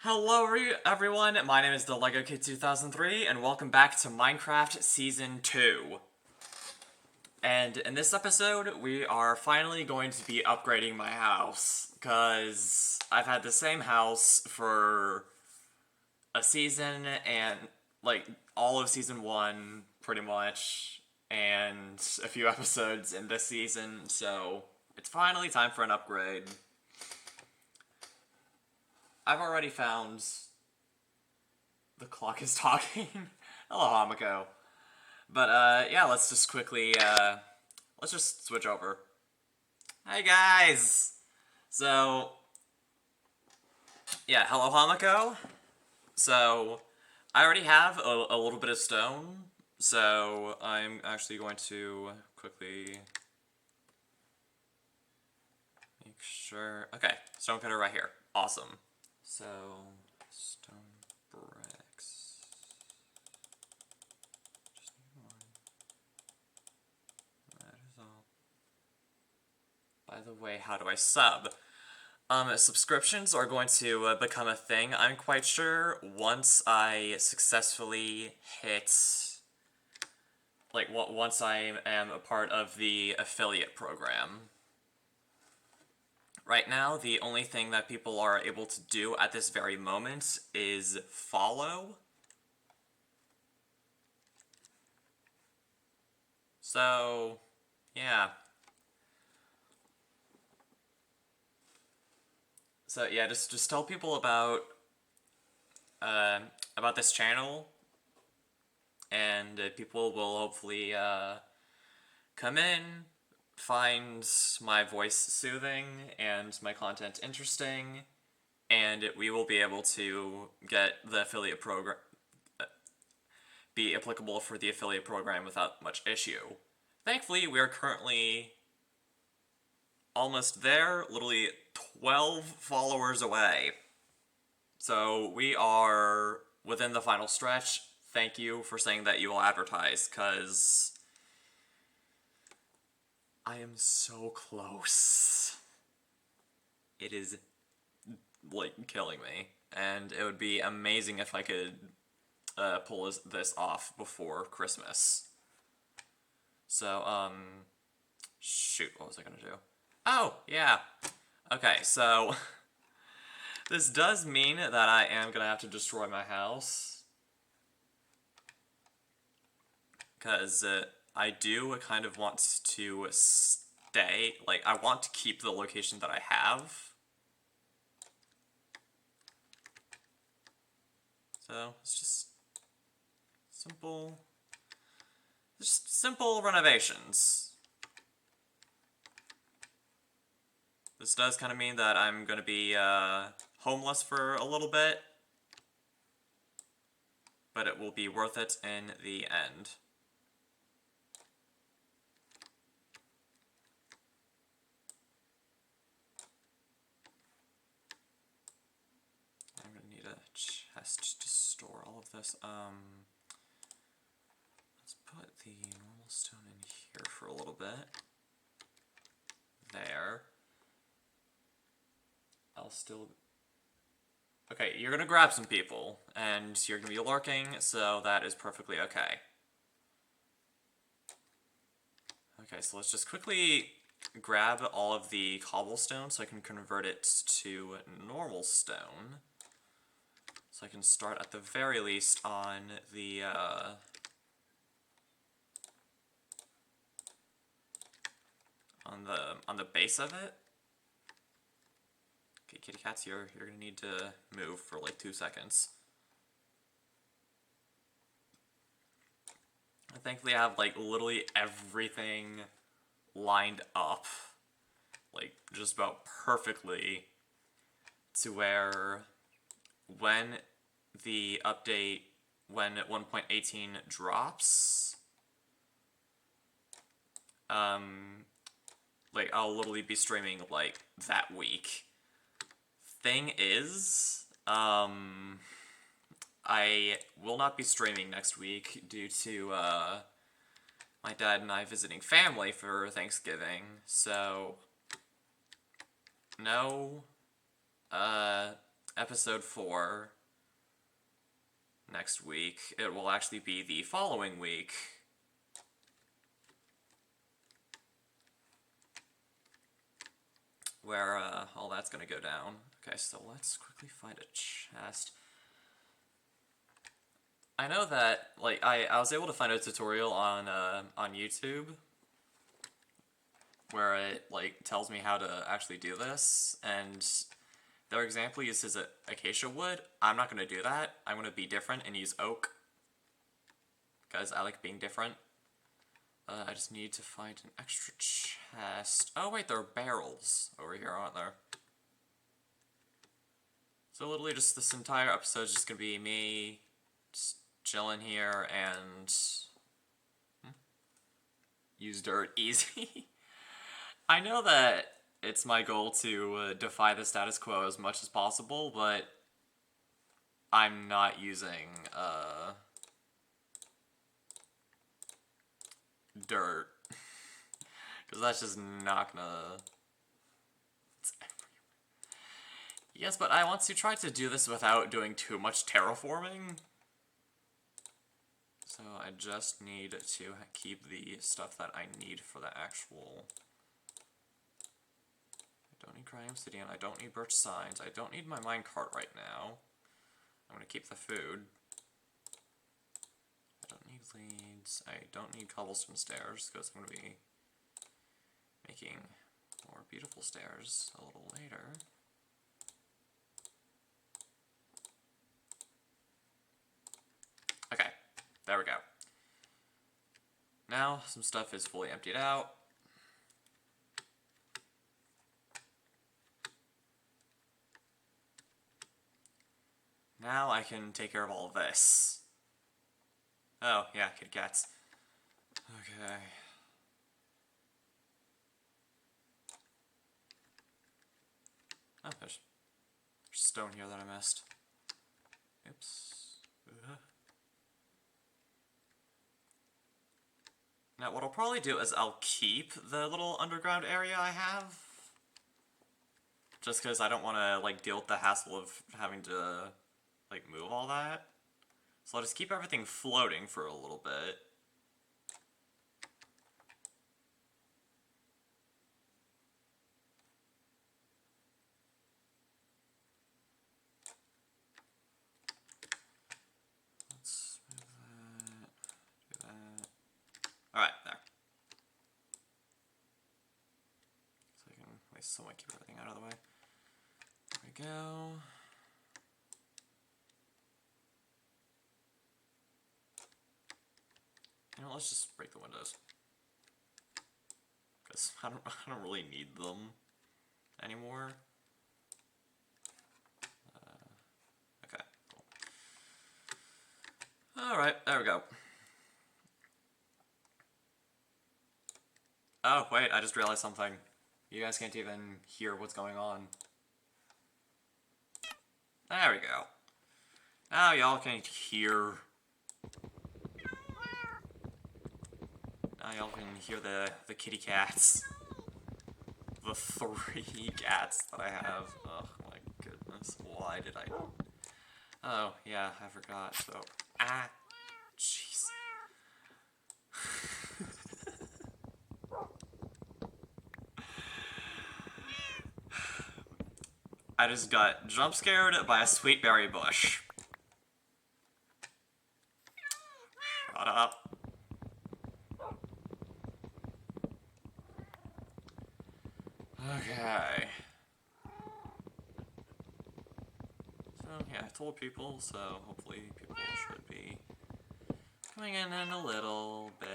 Hello everyone, my name is the Lego Kid 2003 and welcome back to Minecraft Season 2. And in this episode, we are finally going to be upgrading my house, because I've had the same house for a season and, like, all of Season 1, pretty much, and a few episodes in this season, so it's finally time for an upgrade. I've already found... The clock is talking. Hello, Hamiko. But, yeah, let's just quickly, let's just switch over. Hey, guys! So, yeah, hello, Hamiko. So, I already have a little bit of stone, so I'm actually going to quickly make sure... Okay, stone cutter right here. Awesome. So, stone bricks... Just need one. That is all. By the way, how do I sub? Subscriptions are going to become a thing, I'm quite sure, once I successfully hit... Like, once I am a part of the affiliate program. Right now, the only thing that people are able to do at this very moment is follow. So, yeah. So yeah, just tell people about this channel, and people will hopefully come in, find my voice soothing and my content interesting, and we will be able to get the affiliate program be applicable for the affiliate program without much issue. Thankfully, we are currently almost there, literally 12 followers away. So we are within the final stretch. Thank you for saying that you will advertise, because I am so close. It is, like, killing me. And it would be amazing if I could pull this off before Christmas. So, shoot, what was I gonna do? Oh, yeah. Okay, so... This does mean that I am gonna have to destroy my house. Because I do kind of want to stay, like, I want to keep the location that I have. So, it's just simple renovations. This does kind of mean that I'm gonna be homeless for a little bit, but it will be worth it in the end. I'm gonna need a chest to store all of this. Let's put the normal stone in here for a little bit. There. I'll still... Okay, you're gonna grab some people, and you're gonna be lurking, so that is perfectly okay. Okay, so let's just quickly grab all of the cobblestone so I can convert it to normal stone. So I can start at the very least on the, on the base of it. Okay, kitty cats, you're gonna need to move for like 2 seconds. And thankfully I have like literally everything lined up, like just about perfectly, to where when the update, when 1.18 drops, like I'll literally be streaming like that week. Thing is, I will not be streaming next week due to, my dad and I visiting family for Thanksgiving, so no episode 4 next week. It will actually be the following week. Where all that's gonna go down. Okay, so let's quickly find a chest. I know that, like, I was able to find a tutorial on YouTube where it, like, tells me how to actually do this, and their example uses acacia wood. I'm not going to do that. I'm going to be different and use oak, because I like being different. I just need to find an extra chest. Oh wait, there are barrels over here, aren't there? So literally just this entire episode is just going to be me just chilling here and use dirt easy. I know that it's my goal to defy the status quo as much as possible, but I'm not using dirt. Because that's just not gonna... It's everywhere. Yes, but I want to try to do this without doing too much terraforming. So I just need to keep the stuff that I need for the actual... I don't need crying obsidian, I don't need birch signs, I don't need my minecart right now. I'm gonna keep the food. I don't need leads, I don't need cobblestone stairs, because I'm gonna be making more beautiful stairs a little later. Okay, there we go. Now some stuff is fully emptied out. Now I can take care of all of this. Oh, yeah, Kit Kats. Okay. Oh, there's stone here that I missed. Oops. Now, what I'll probably do is I'll keep the little underground area I have. Just because I don't want to, like, deal with the hassle of having to, like, move all that. So I'll just keep everything floating for a little bit. Let's move that, do that. Alright, there. So I can at least somewhat keep everything out of the way. There we go. You know, let's just break the windows. Because I don't really need them anymore. Okay, cool. Alright, there we go. Oh, wait, I just realized something. You guys can't even hear what's going on. There we go. Now y'all can hear... Now y'all can hear the kitty cats. The 3 cats that I have. Oh my goodness, why did I... Oh, yeah, I forgot, so... Ah! Jeez. I just got jump scared by a sweet berry bush. Shut up. Okay. So, yeah, I told people, so hopefully people should be coming in a little bit.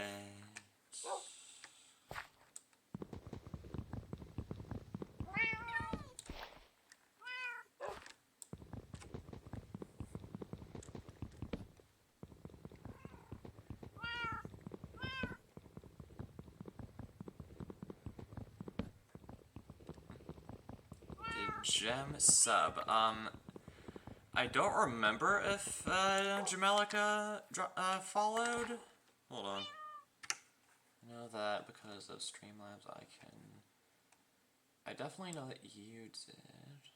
Gem sub. I don't remember if Jamelica followed. Hold on. I know that because of Streamlabs I definitely know that you did.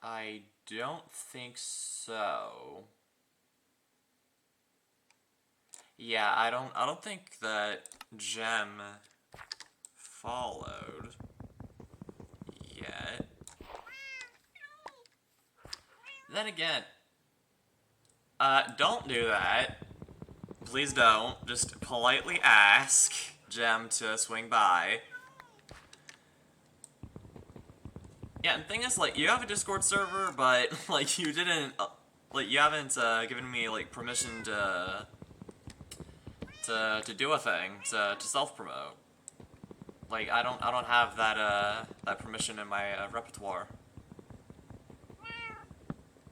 I don't think so. Yeah, I don't think that Gem followed yet. Then again, don't do that. Please don't. Just politely ask Gem to swing by. Yeah, and the thing is, like, you have a Discord server, but, like, you didn't, like, you haven't, given me, like, permission to do a thing, to self-promote. Like, I don't have that, that permission in my, repertoire.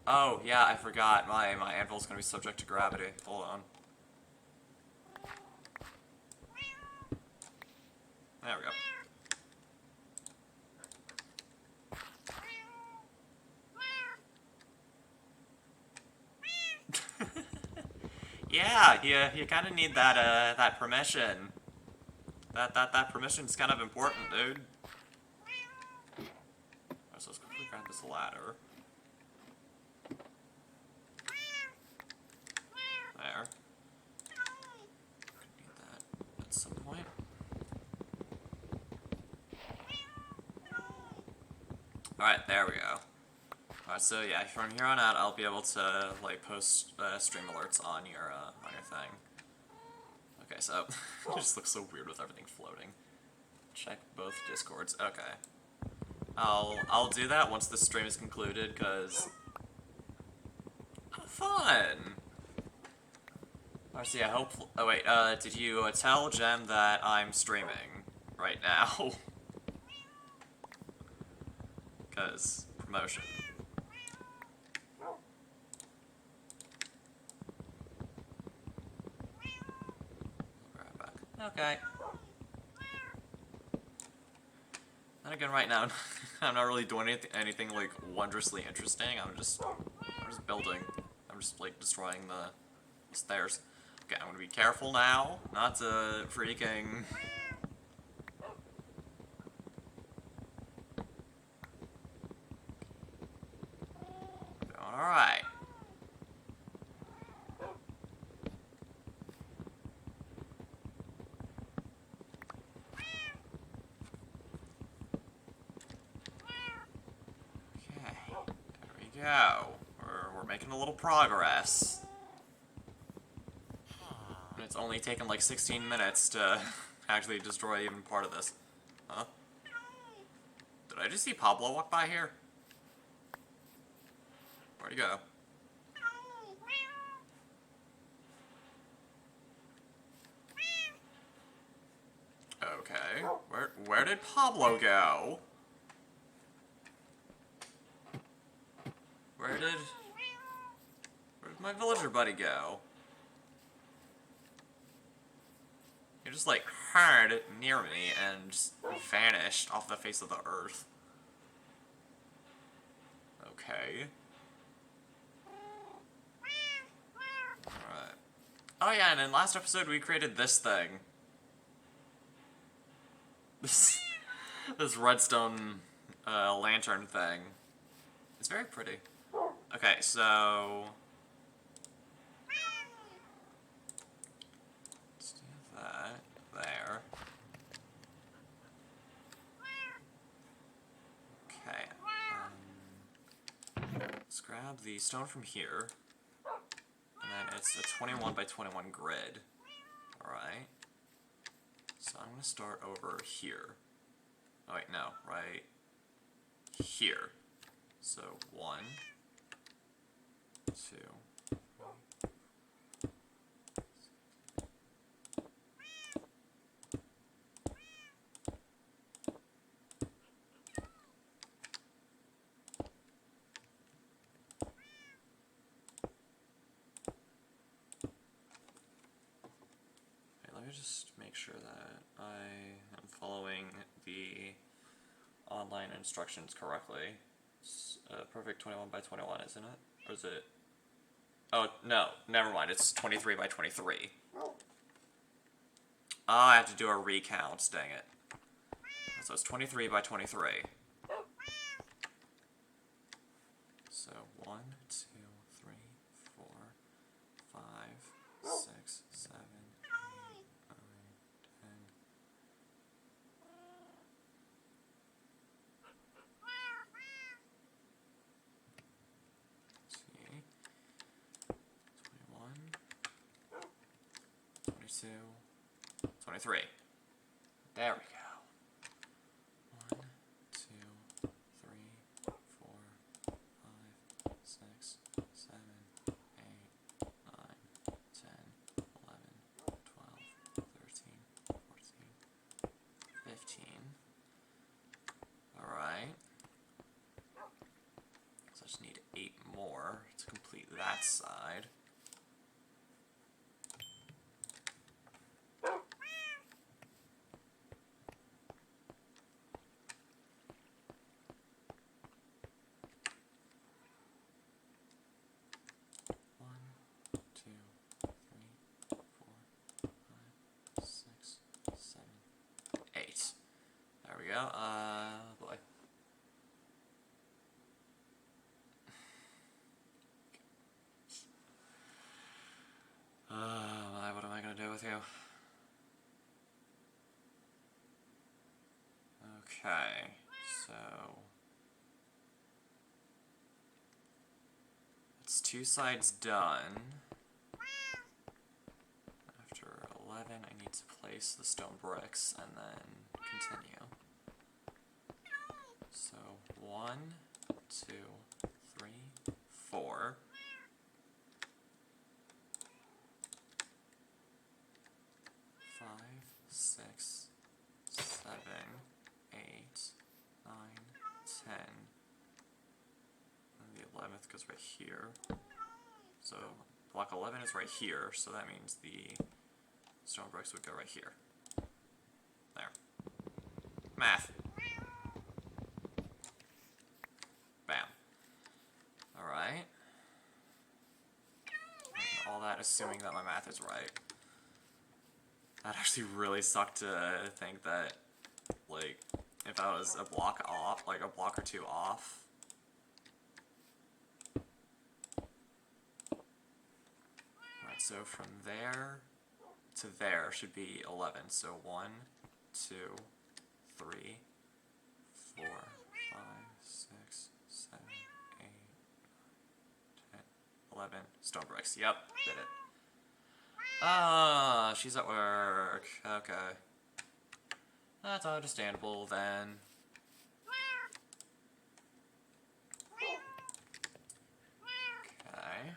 Oh, yeah, I forgot. My anvil's gonna be subject to gravity. Hold on. There we go. Yeah, you kind of need that, that permission. That permission's kind of important, dude. Alright, so let's quickly grab this ladder. There. Need that at some point. Alright, there we go. Alright, so yeah, from here on out, I'll be able to, like, post, stream alerts on your thing. Okay, so, it just looks so weird with everything floating. Check both Discords. Okay. I'll do that once the stream is concluded, cause... fun! Alright, so yeah, hopefully... Oh wait, did you, tell Gem that I'm streaming right now? Cause, promotion. Right back. Okay. Then again, right now, I'm not really doing anything like wondrously interesting. I'm just building. I'm just like destroying the stairs. Okay, I'm gonna be careful now, not to freaking. All right. Okay, there we go. We're making a little progress. And it's only taken like 16 minutes to actually destroy even part of this. Huh? Did I just see Pablo walk by here? Where'd he go? Okay. Where did Pablo go? Where did my villager buddy go? He just like hard near me and just vanished off the face of the earth. Okay. Alright. Oh yeah, and in last episode we created this thing. This redstone lantern thing. It's very pretty. Okay, so let's do that there. Okay. Let's grab the stone from here. And then it's a 21 by 21 grid. Alright. So I'm gonna start over here. Oh wait, no, right here. So 1, 2. Let me just make sure that I am following the online instructions correctly. It's perfect 21 by 21, isn't it? Or is it? Oh, no, never mind. It's 23 by 23. Oh, I have to do a recount, dang it. So it's 23 by 23. 1, 2, 3, 4, 5, 6, 7, 8, 9, 10. See. 21, 22, 23. There we go. 1, 2, 3, 4, 5, 6, 7, 8, 9, 10, 11, 12, 13, 14, 15. Alright. So I just need 8 more to complete that side. Boy. What am I gonna do with you? Okay, so it's 2 sides done. After 11, I need to place the stone bricks and then continue. So 1, 2, 3, 4. 5, 6, 7, 8, 9, 10. And the 11th goes right here. So block 11 is right here, so that means the stone bricks would go right here. There. Math. Bam. Alright. All that assuming that my math is right. That actually really sucked to think that, like, if I was a block off, like a block or 2 off. Alright, so from there to there should be 11. So 1, 2, 3, 4, 5, 6, 7, 8, 9, 10, 11. Stone bricks. Yep, did it. Ah, she's at work. Okay. That's understandable then. Okay.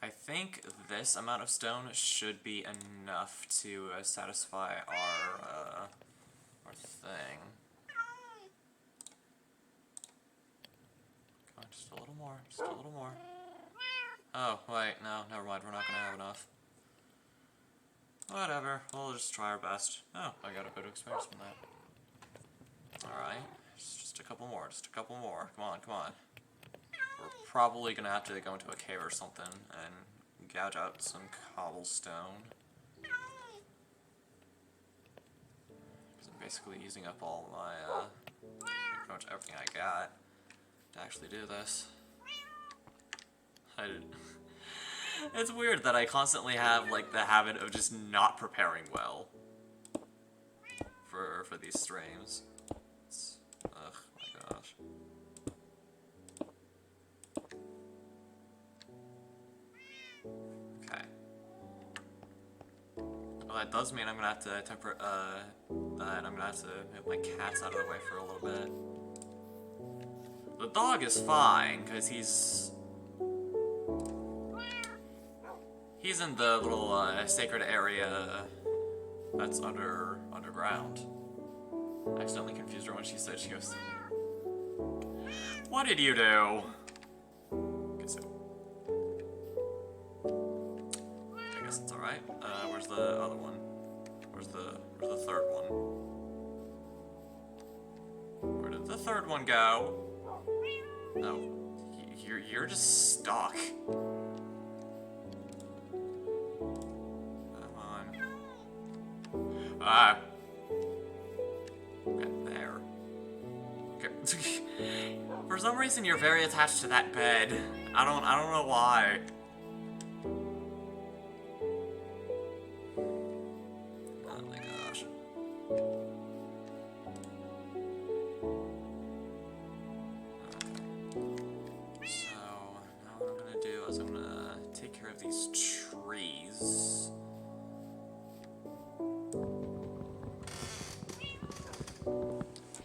I think this amount of stone should be enough to satisfy our thing. Come on, just a little more, just a little more. Oh, wait, no, never mind, we're not gonna have enough. Whatever, we'll just try our best. Oh, I got a bit of experience from that. Alright, just a couple more, just a couple more. Come on, come on. We're probably gonna have to go into a cave or something and gouge out some cobblestone. Because I'm basically using up all my, pretty much everything I got to actually do this. It's weird that I constantly have, like, the habit of just not preparing well for these streams. Ugh, my gosh. Okay. Well, that does mean I'm gonna have to I'm gonna have to move my cats out of the way for a little bit. The dog is fine, because he's in the little sacred area that's underground. I accidentally confused her when she said she goes. What did you do? Okay, so I guess it's alright. Where's the other one? Where's the third one? Where did the third one go? No, you're just stuck. Okay, there. Okay. For For some reason, you're very attached to that bed. I don't know why. Oh my gosh. Okay. So, now what I'm gonna do is I'm gonna take care of these trees.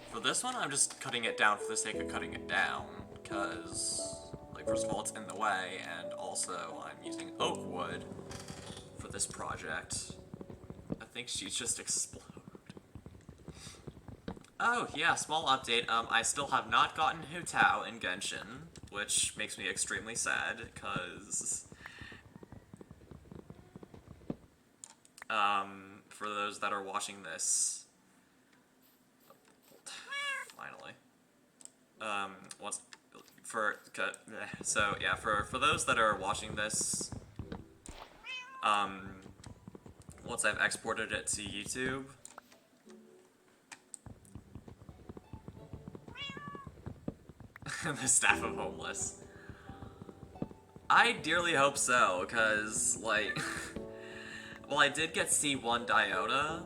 For this one, I'm just cutting it down for the sake of cutting it down, because, like, first of all, it's in the way, and also I'm using oak wood for this project. I think she's just exploded. Oh, yeah, small update. I still have not gotten Hu Tao in Genshin, which makes me extremely sad, because... for those that are watching this... Finally. So, yeah, for those that are watching this, once I've exported it to YouTube, the staff of Homeless. I dearly hope so, because, like, well, I did get C1 Diota.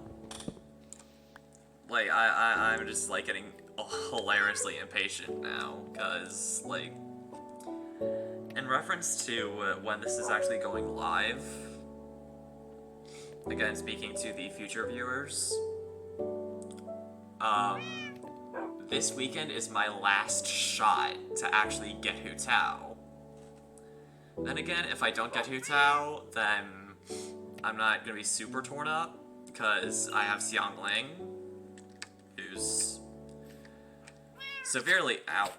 Like, I'm just, like, getting hilariously impatient now, because, like, in reference to when this is actually going live, again, speaking to the future viewers, this weekend is my last shot to actually get Hu Tao. Then again, if I don't get Hu Tao, then I'm not gonna be super torn up, because I have Xiangling, who's severely out,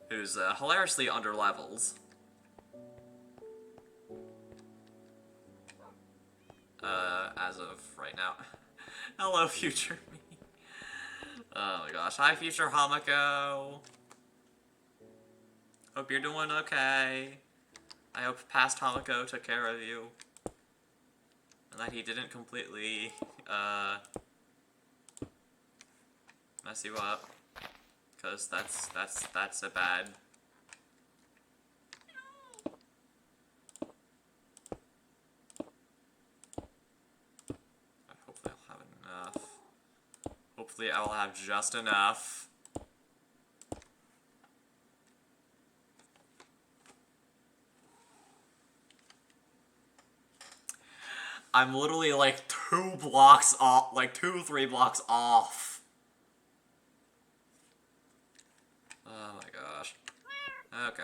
who's hilariously underleveled. As of right now. Hello, future me. Oh my gosh. Hi, future Hamako. Hope you're doing okay. I hope past Hamako took care of you. And that he didn't completely, mess you up. Because that's a bad... Hopefully I'll have enough. Hopefully I will have just enough. I'm literally like 2 blocks off, like 2-3 blocks off. Oh my gosh. Okay.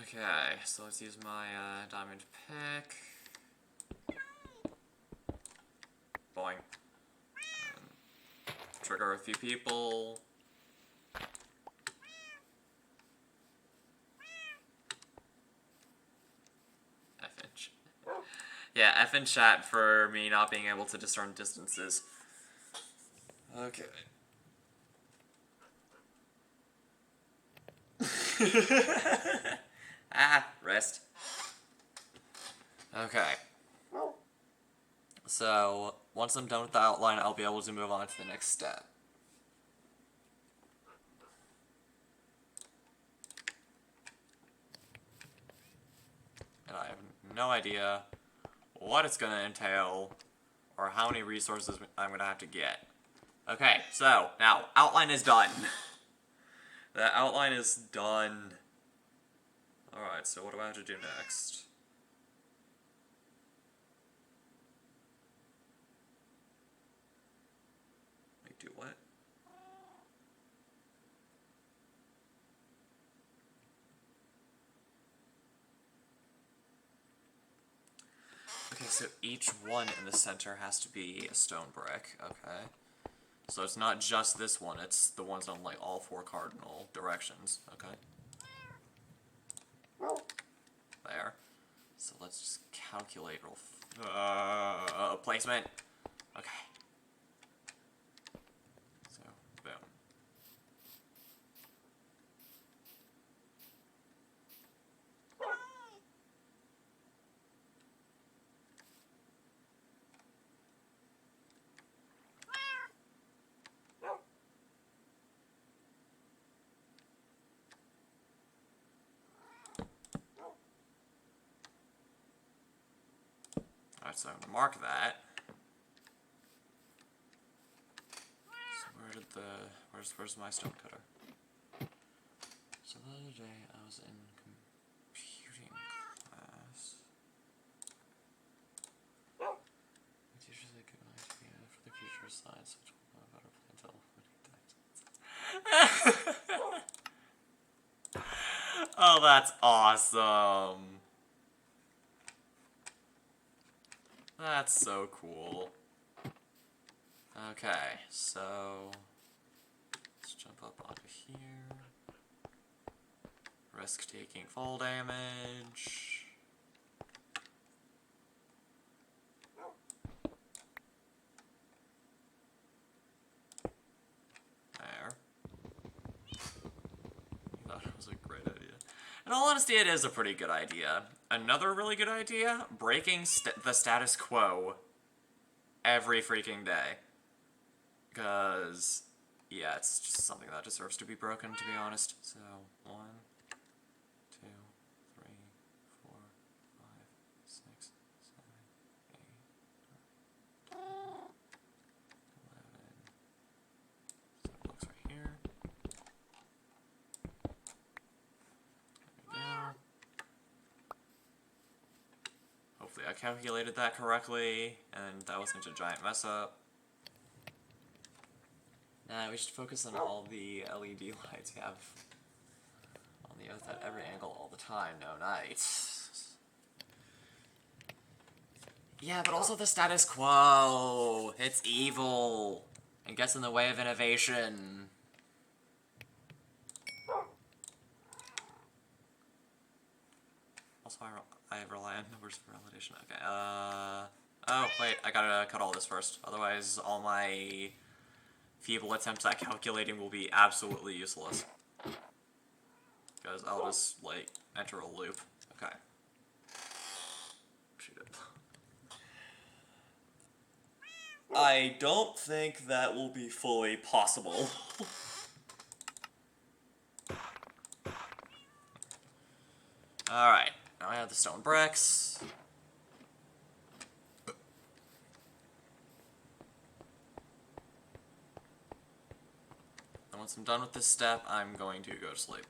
Okay, so let's use my diamond pick. Boing. Trigger a few people. Yeah, F in chat for me not being able to discern distances. Okay. Rest. Okay. So, once I'm done with the outline, I'll be able to move on to the next step. And I have no idea what it's gonna entail, or how many resources I'm gonna have to get. Okay, so, now, outline is done. The outline is done. Alright, so what do I have to do next? Wait, do what? Okay, so each one in the center has to be a stone brick. Okay. So it's not just this one, it's the ones on, like, all 4 cardinal directions. Okay. There. So let's just calculate real placement. Okay. So, boom. Alright, so I'm gonna mark that. So where's my stone cutter? So the other day I was in computing class. My teacher said good idea for the future of science, which will know about our plant. Oh, that's awesome. That's so cool. Okay, so let's jump up onto here. Risk taking fall damage. There. Thought it was a great idea. In all honesty, it is a pretty good idea. Another really good idea, breaking the status quo every freaking day. Because, yeah, it's just something that deserves to be broken, to be honest. So, 1, 2, 3, 4, 5, 6, 7, 8, 9, 10, 11. So it looks right here. There we go. Hopefully I calculated that correctly, and that wasn't a giant mess up. Nah, we should focus on all the LED lights we have on the earth at every angle all the time, no night. Yeah, but also the status quo. It's evil. And gets in the way of innovation. Also, I rely on numbers for validation. Okay, oh, wait, I gotta cut all this first. Otherwise, all my feeble attempts at calculating will be absolutely useless. Because I'll just, like, enter a loop. Okay. Shoot it. I don't think that will be fully possible. Alright, now I have the stone bricks. And once I'm done with this step, I'm going to go to sleep.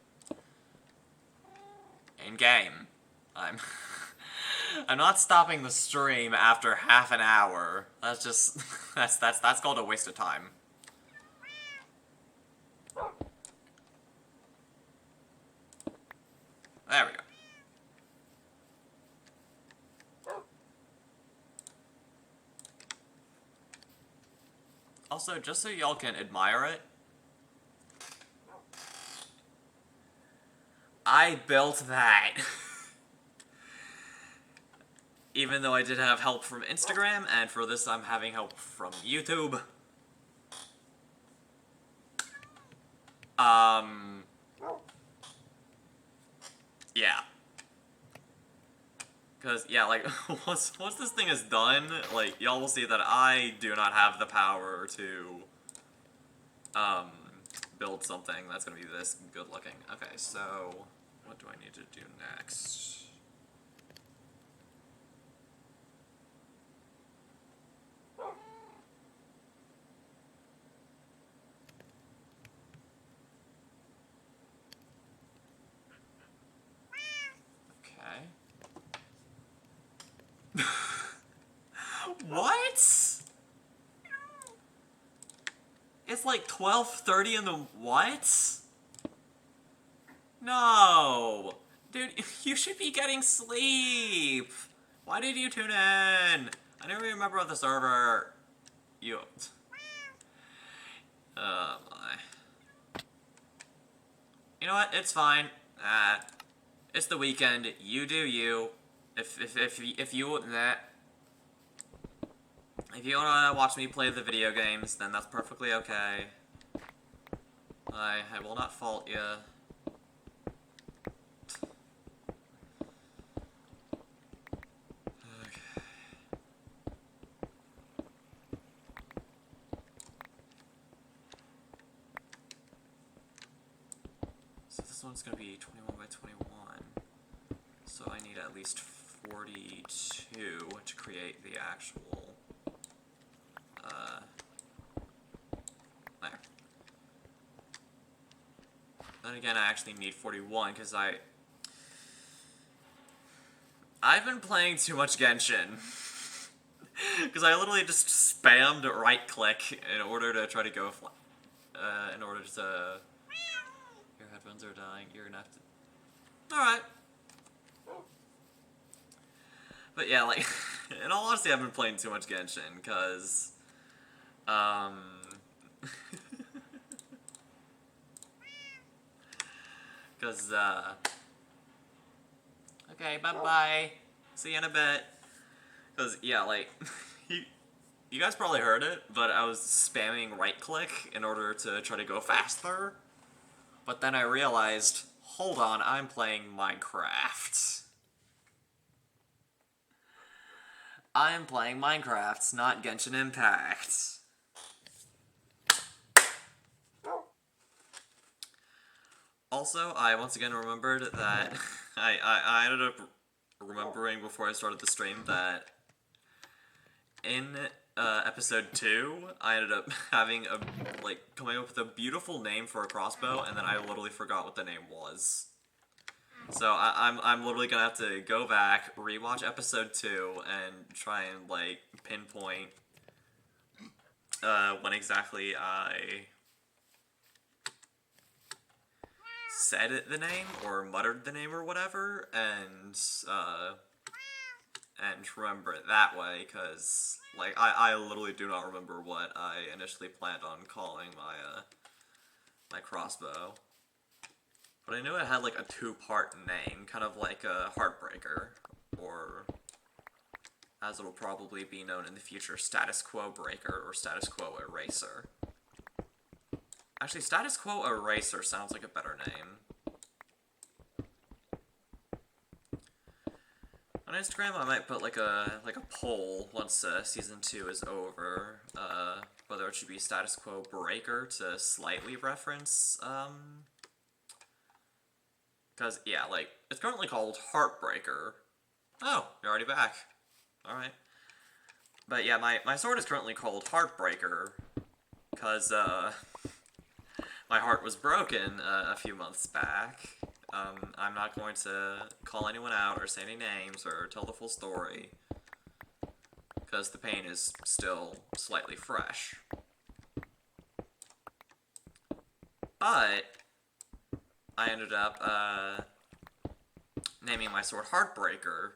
In game. I'm not stopping the stream after half an hour. That's just that's called a waste of time. There we go. Also, just so y'all can admire it, I built that. Even though I did have help from Instagram, and for this I'm having help from YouTube. Yeah. Because, yeah, like, once this thing is done, like, y'all will see that I do not have the power to, build something that's gonna be this good looking. Okay, so, what do I need to do next? Okay. What? It's like 12:30 in the what? No! Dude, you should be getting sleep! Why did you tune in? I never remember on the server. You... Oh my. You know what? It's fine. It's the weekend. You do you. If you... Nah. If you wanna watch me play the video games, then that's perfectly okay. I will not fault you. Okay. So this one's gonna be 21 by 21. So I need at least 42 to create the actual, there. Then again, I actually need 41, because I've been playing too much Genshin. Because I literally just spammed right-click in order to try to go in order to... Your headphones are dying, you're gonna have to... Alright. But yeah, like, in all honesty, I've been playing too much Genshin, because... Because, okay, bye-bye. See you in a bit. Because, yeah, like, you guys probably heard it, but I was spamming right-click in order to try to go faster. But then I realized, hold on, I'm playing Minecraft. I'm playing Minecraft, not Genshin Impact. Also, I once again remembered that I ended up remembering before I started the stream that in episode 2, I ended up having coming up with a beautiful name for a crossbow, and then I literally forgot what the name was. So I'm literally gonna have to go back, rewatch episode 2, and try and like pinpoint when exactly I said the name or muttered the name or whatever, and remember it that way, because like I literally do not remember what I initially planned on calling my crossbow. But I knew it had like a 2-part name, kind of like a Heartbreaker, or as it'll probably be known in the future, Status Quo Breaker or Status Quo Eraser. Actually, Status Quo Eraser sounds like a better name. On Instagram, I might put like a poll once season 2 is over, whether it should be Status Quo Breaker to slightly reference, because, yeah, like, it's currently called Heartbreaker. Oh, you're already back. Alright. But yeah, my sword is currently called Heartbreaker, because, my heart was broken a few months back. I'm not going to call anyone out or say any names or tell the full story, because the pain is still slightly fresh. But I ended up naming my sword Heartbreaker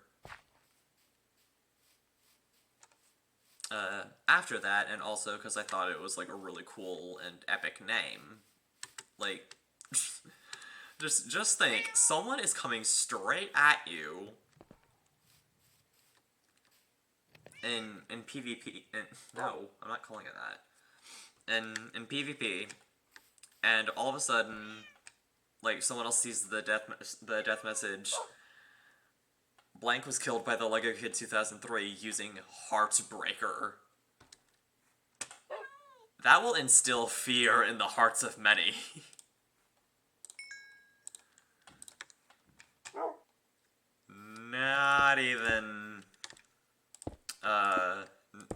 after that, and also because I thought it was like a really cool and epic name. Like, just think, someone is coming straight at you in PvP. No, I'm not calling it that. In PvP, and all of a sudden, like, someone else sees the death message. Blank was killed by the Lego Kid 2003 using Heartbreaker. That will instill fear in the hearts of many. Not even,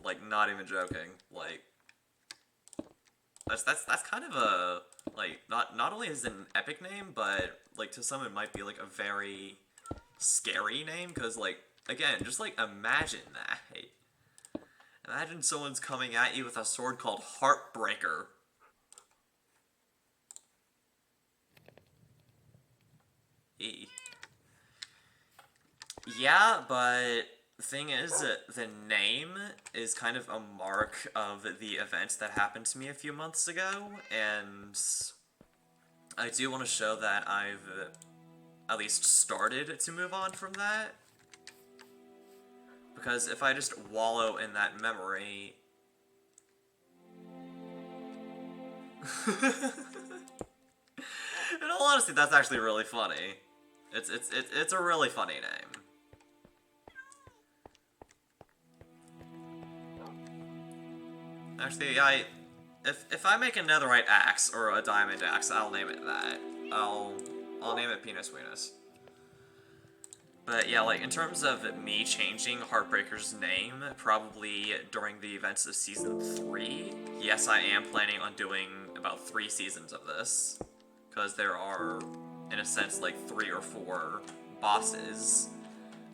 like, not even joking. Like, that's kind of a, like, not only is it an epic name, but, like, to some it might be, like, a very scary name, because, like, again, just, like, imagine that. Imagine someone's coming at you with a sword called Heartbreaker. Yeah, but the thing is, the name is kind of a mark of the event that happened to me a few months ago, and I do want to show that I've at least started to move on from that. Because if I just wallow in that memory... In all honesty, that's actually really funny. It's a really funny name. Actually, if I make a netherite axe or a diamond axe, I'll name it that. I'll name it Penis Weenus. But yeah, like, in terms of me changing Heartbreaker's name, probably during the events of Season 3, yes, I am planning on doing about 3 seasons of this. Because there are, in a sense, like 3 or 4 bosses.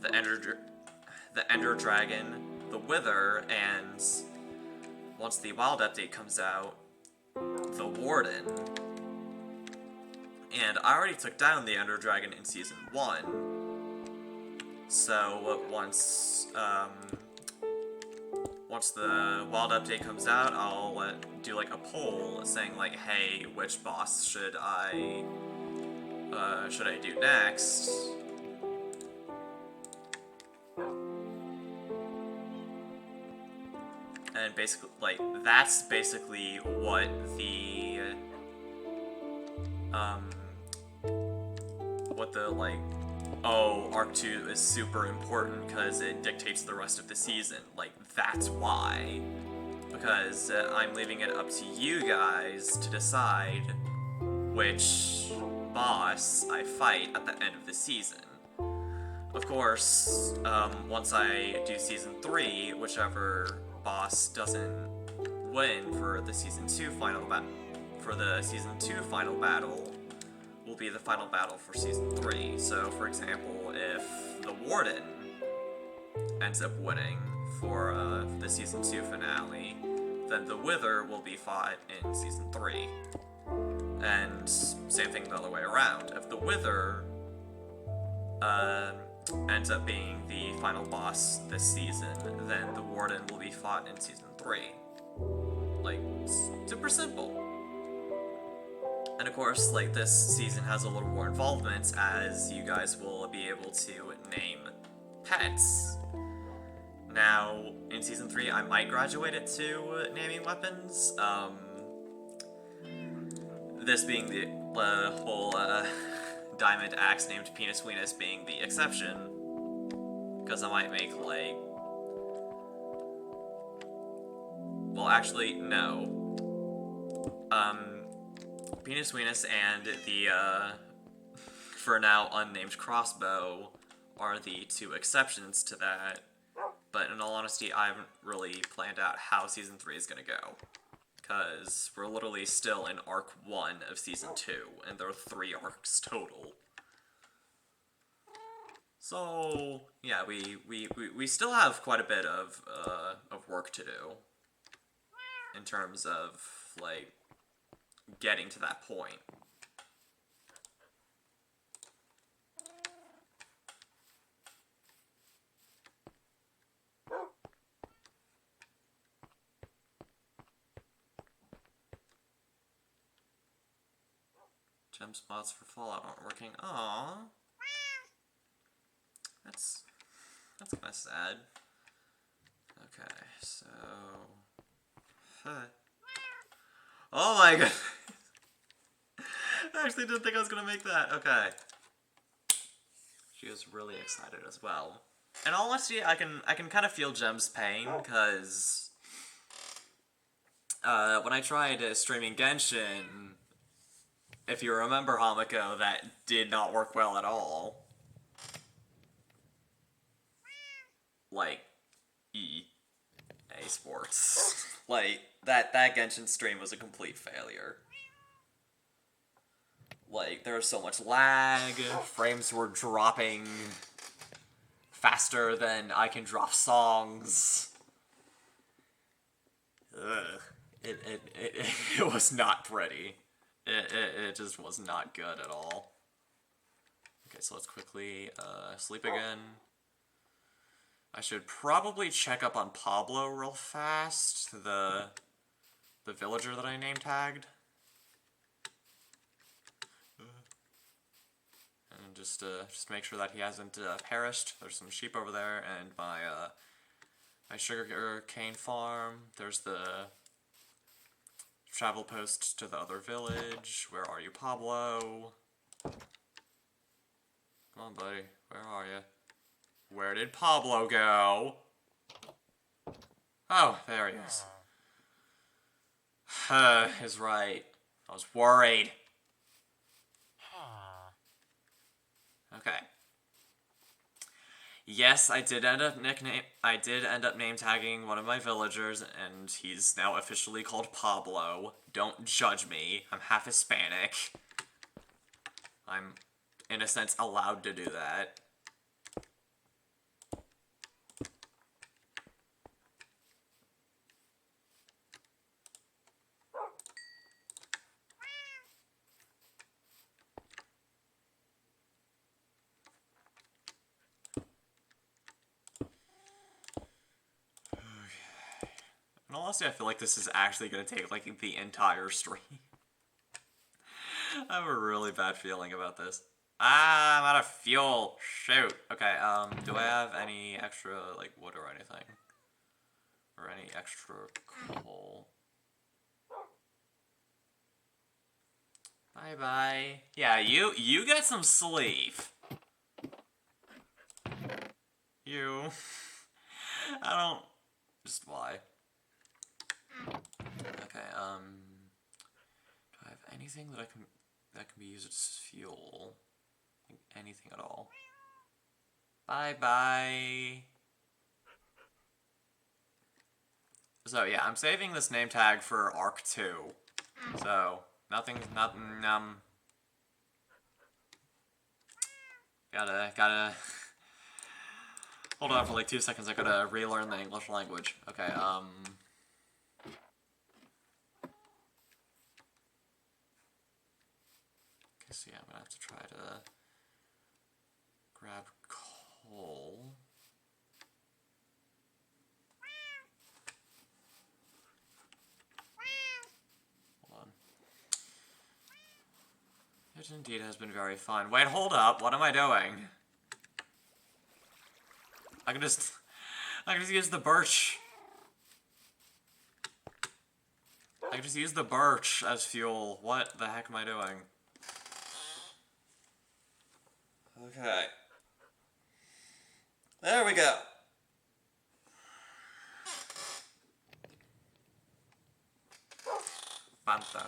The Ender Dragon, the Wither, and once the Wild Update comes out, the Warden. And I already took down the Ender Dragon in Season 1. So once the Wild Update comes out, I'll do like a poll saying like, hey, which boss should I do next? And basically, like, that's basically what like, oh, Arc 2 is super important because it dictates the rest of the season. Like, that's why. Because I'm leaving it up to you guys to decide which boss I fight at the end of the season. Of course, once I do Season 3, whichever boss doesn't win for the Season 2 final battle will be the final battle for Season 3. So, for example, if the Warden ends up winning for the Season 2 finale, then the Wither will be fought in Season 3. And same thing the other way around. If the Wither ends up being the final boss this season, then the Warden will be fought in Season 3. Like, super simple. And of course, like, this season has a little more involvement as you guys will be able to name pets. Now, in Season 3, I might graduate it to naming weapons. This being the whole diamond axe named Penis Weenus being the exception. Because I might make, like... Well, actually, no. Penis Weenus and the, for now unnamed crossbow are the 2 exceptions to that. But in all honesty, I haven't really planned out how Season 3 is gonna go. Because we're literally still in Arc 1 of Season 2, and there are 3 arcs total. So, yeah, we still have quite a bit of work to do. In terms of, like, getting to that point. Gem spots for Fallout aren't working. Aww. That's kind of sad. Okay, so... Oh my god! I actually didn't think I was gonna make that. Okay. She was really excited as well. In all honesty, I can kind of feel Gem's pain, because... when I tried streaming Genshin, if you remember Hamiko, that did not work well at all. Like, EA Sports. Like, that Genshin stream was a complete failure. Like, there was so much lag, frames were dropping faster than I can drop songs. Ugh. It was not pretty. It just was not good at all. Okay, so let's quickly sleep again. I should probably check up on Pablo real fast, the villager that I name tagged. And just make sure that he hasn't perished. There's some sheep over there, and my sugar cane farm. There's the travel post to the other village. Where are you, Pablo? Come on, buddy. Where are you? Where did Pablo go? Oh, there he is. Is right. I was worried. Okay. Yes, I did end up name tagging one of my villagers, and he's now officially called Pablo. Don't judge me. I'm half Hispanic. I'm, in a sense, allowed to do that. And honestly, I feel like this is actually going to take, like, the entire stream. I have a really bad feeling about this. Ah, I'm out of fuel. Shoot. Okay, do I have any extra, like, wood or anything? Or any extra coal? Bye-bye. Yeah, you get some sleep. You. I don't... Just why? Okay, do I have anything that can be used as fuel? Like, anything at all? Bye-bye. So, yeah, I'm saving this name tag for Arc 2. So, nothing, gotta... Hold on for like 2 seconds, I gotta relearn the English language. Okay, so yeah, I'm gonna have to try to grab coal. Hold on. It indeed has been very fun. Wait, hold up, what am I doing? I can just use the birch. I can just use the birch as fuel. What the heck am I doing? Okay. There we go. Fanta.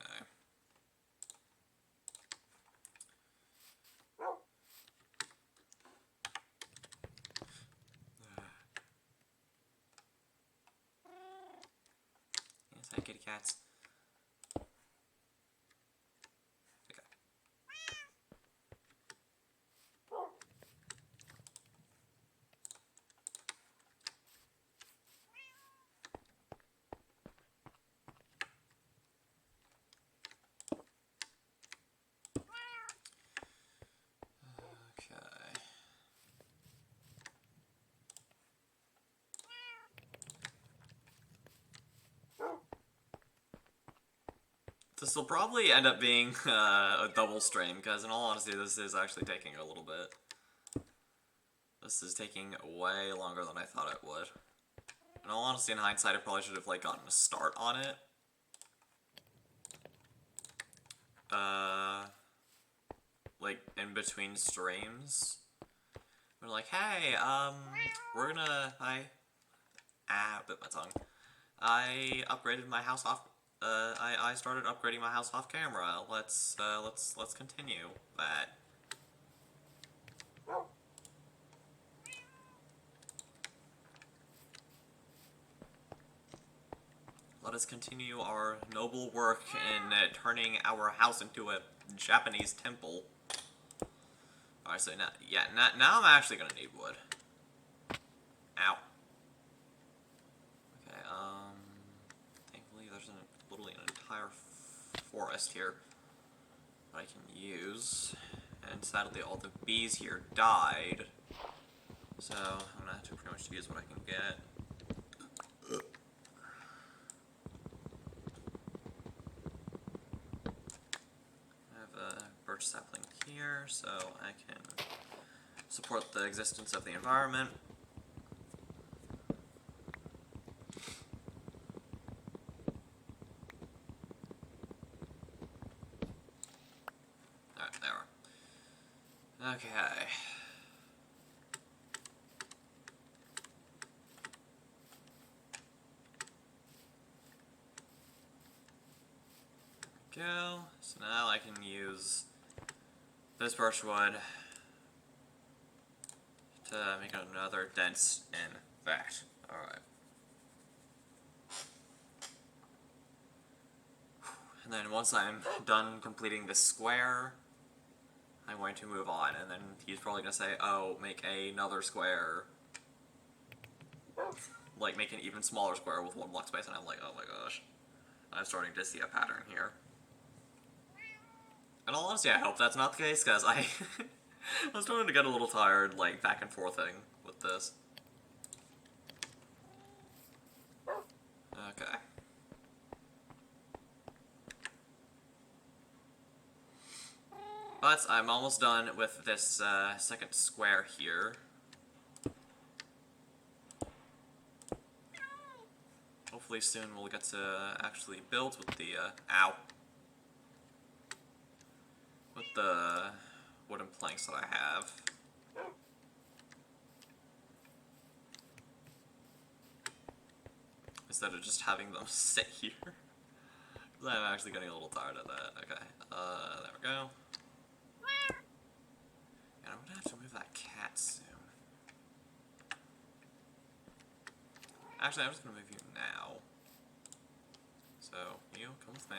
Okay. Yes, hi kitty cats. Okay. Okay. This will probably end up being a double stream, because in all honesty, this is actually taking a little bit. This is taking way longer than I thought it would. In all honesty, in hindsight, I probably should have, like, gotten a start on it. Like, in between streams. We're like, hey, we're gonna, bit my tongue. I upgraded my house off, I started upgrading my house off camera. Let's continue that. Let us continue our noble work in turning our house into a Japanese temple. Alright, so now I'm actually gonna need wood. Ow. Okay, thankfully there's literally an entire forest here that I can use. And sadly all the bees here died. So I'm gonna have to pretty much use what I can get. I have a birch sapling here, so I can support the existence of the environment. Alright, there we are. Okay. I can use this birchwood to make another dent in that. Alright. And then once I'm done completing this square, I'm going to move on, and then he's probably going to say, oh, make another square. Like, make an even smaller square with 1 block space, and I'm like, oh my gosh. I'm starting to see a pattern here. In all honesty, I hope that's not the case, because I I'm starting to get a little tired, like, back and forthing with this. Okay. But I'm almost done with this second square here. Hopefully soon we'll get to actually build with the, with the wooden planks that I have. Instead of just having them sit here. I'm actually getting a little tired of that. Okay, there we go. And I'm gonna have to move that cat soon. Actually, I'm just gonna move you now. So, you, come with me.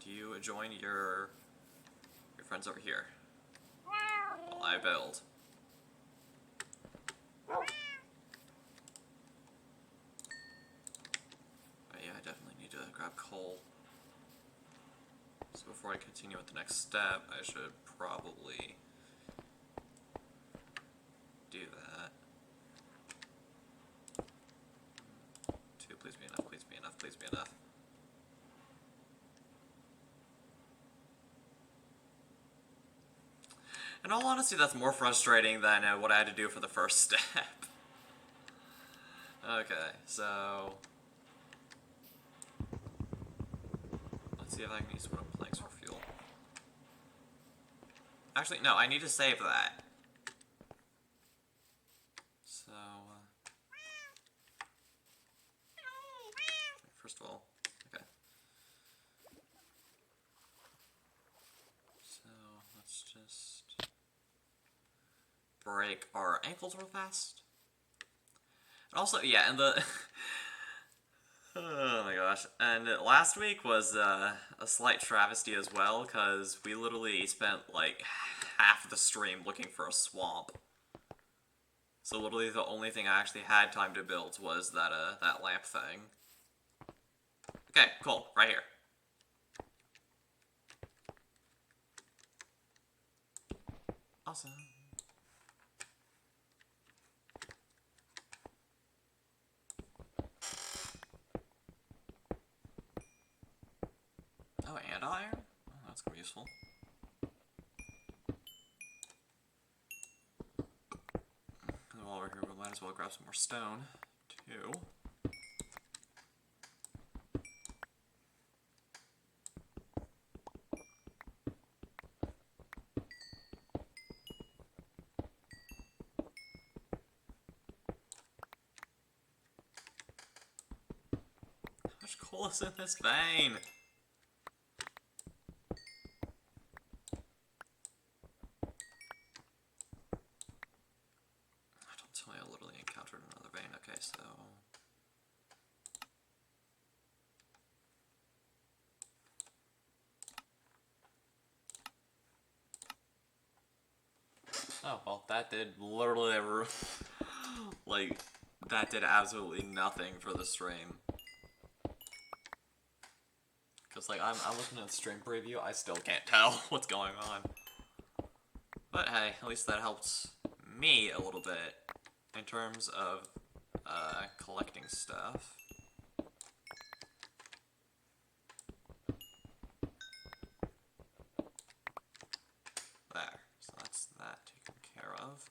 Do you join your friends over here? While I build. Oh, yeah, I definitely need to grab coal. So before I continue with the next step, I should probably do that. 2, please be enough, please be enough, please be enough. In all honesty, that's more frustrating than what I had to do for the first step. Okay, so let's see if I can use wooden planks for fuel. Actually, no, I need to save that. So, first of all, okay. So, let's just break our ankles real fast. And also, yeah, and the... oh my gosh. And last week was a slight travesty as well, because we literally spent like half the stream looking for a swamp. So literally the only thing I actually had time to build was that that lamp thing. Okay, cool, right here. Awesome. Oh, and iron? Oh, that's gonna be useful. And while we're here, we might as well grab some more stone, too. How much coal is in this vein? I literally encountered another vein. Okay, so... oh, well, that did literally... like, that did absolutely nothing for the stream. Because, like, I'm looking at the stream preview, I still can't tell what's going on. But hey, at least that helped me a little bit in terms of collecting stuff. There, so that's that taken care of.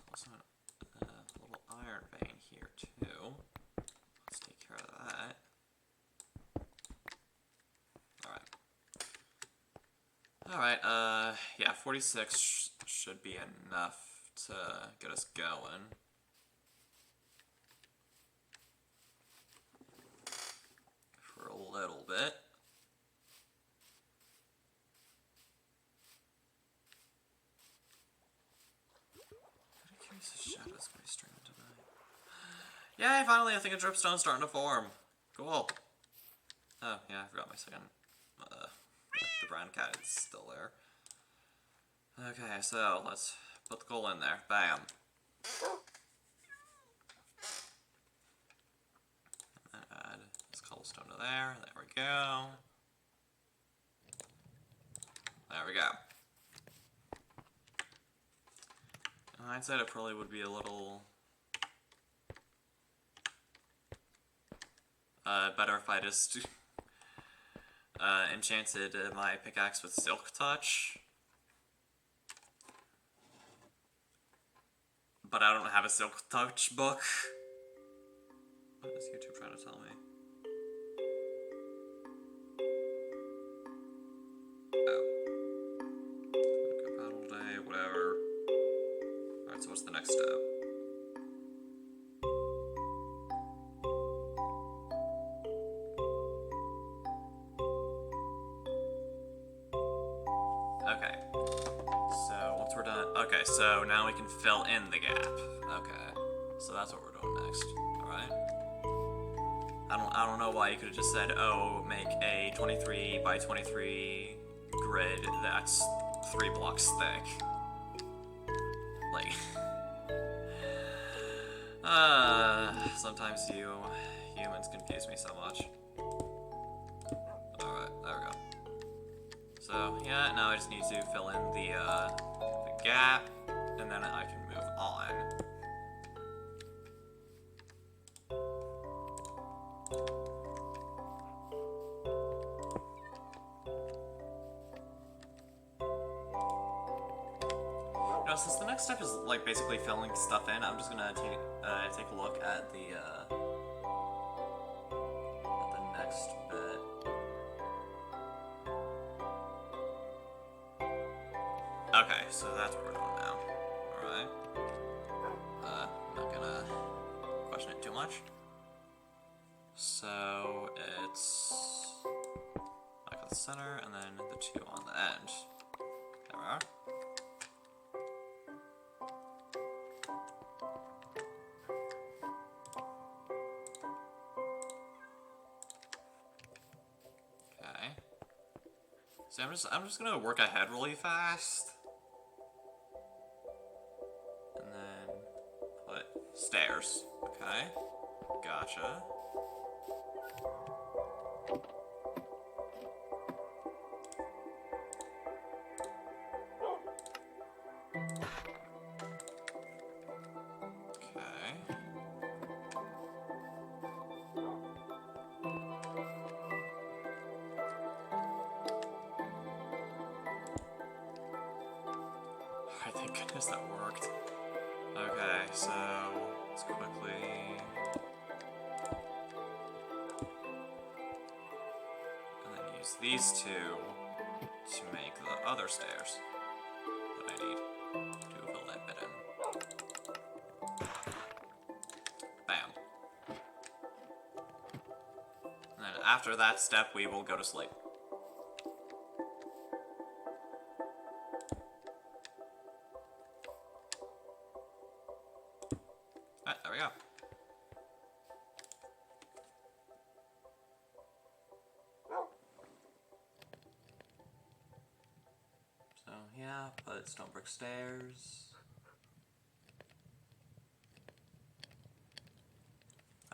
Also, a little iron vein here too. Let's take care of that. Alright, yeah, 46 should be enough to get us going. For a little bit. Shadows may stream tonight. Yay, finally, I think a dripstone's starting to form. Cool. Oh, yeah, I forgot my second. The brown cat is still there. Okay, so let's put the coal in there. Bam. And add this cobblestone to there. There we go. There we go. In hindsight, it probably would be a little better if I just enchanted my pickaxe with Silk Touch. But I don't have a Silk Touch book. What is YouTube trying to tell me? So what's the next step? Okay. So once we're done, okay, so now we can fill in the gap. Okay. So that's what we're doing next. Alright. I don't know why you could have just said, oh, make a 23 by 23 grid that's 3 blocks thick. Like, sometimes you humans confuse me so much. Alright, there we go. So, yeah, now I just need to fill in the gap, and then I can move on. Since the next step is like basically filling stuff in, I'm just gonna take a look at the next bit. Okay, so that's what we're doing now. Alright. I'm not gonna question it too much. So it's back at the center and then the 2 on the end. There we are. So I'm just gonna work ahead really fast. And then put stairs. Okay. Gotcha. Thank goodness that worked. Okay, so let's quickly. And then use these 2 to make the other stairs that I need to fill that bit in. Bam. And then after that step, we will go to sleep. There we go. So yeah, put stone brick stairs.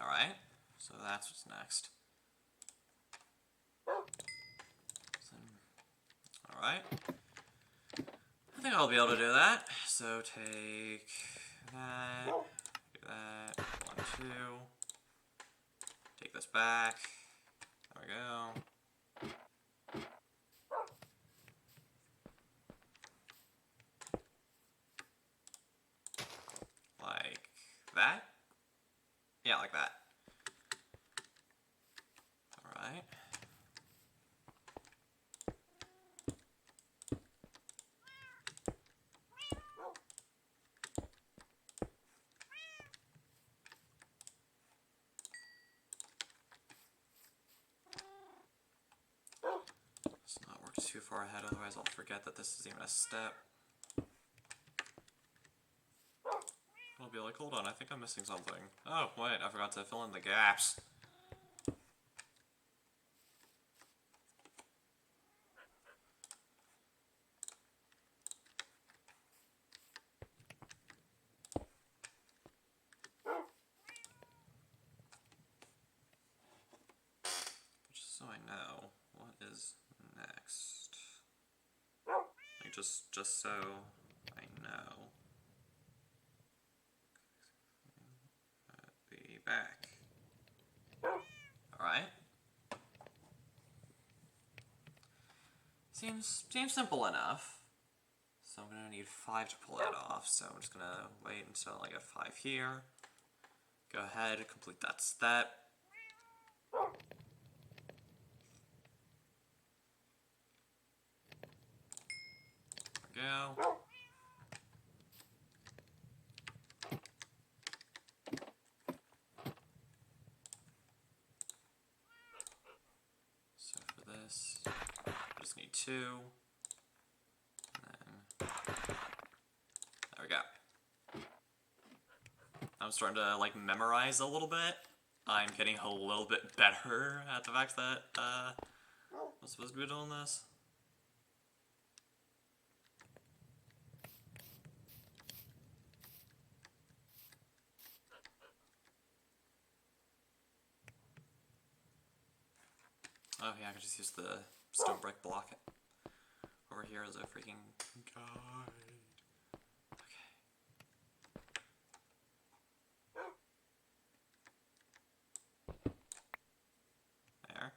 Alright, so that's what's next. Alright. I think I'll be able to do that. So take that, do that, 1, 2. Take this back. There we go. Like that? Yeah, like that. Alright. far ahead, otherwise I'll forget that this is even a step. I'll be like, hold on, I think I'm missing something. Oh, wait, I forgot to fill in the gaps. Just so I know, what is next? Like, just so I know. Be back. Alright. Seems simple enough. So I'm gonna need 5 to pull that off, so I'm just gonna wait until I get 5 here. Go ahead, complete that step. There we go. So for this, I just need 2. And then, there we go. I'm starting to, like, memorize a little bit. I'm getting a little bit better at the fact that, I'm supposed to be doing this. Oh yeah, I could just use the stone brick block over here as a freaking guide. Okay. There.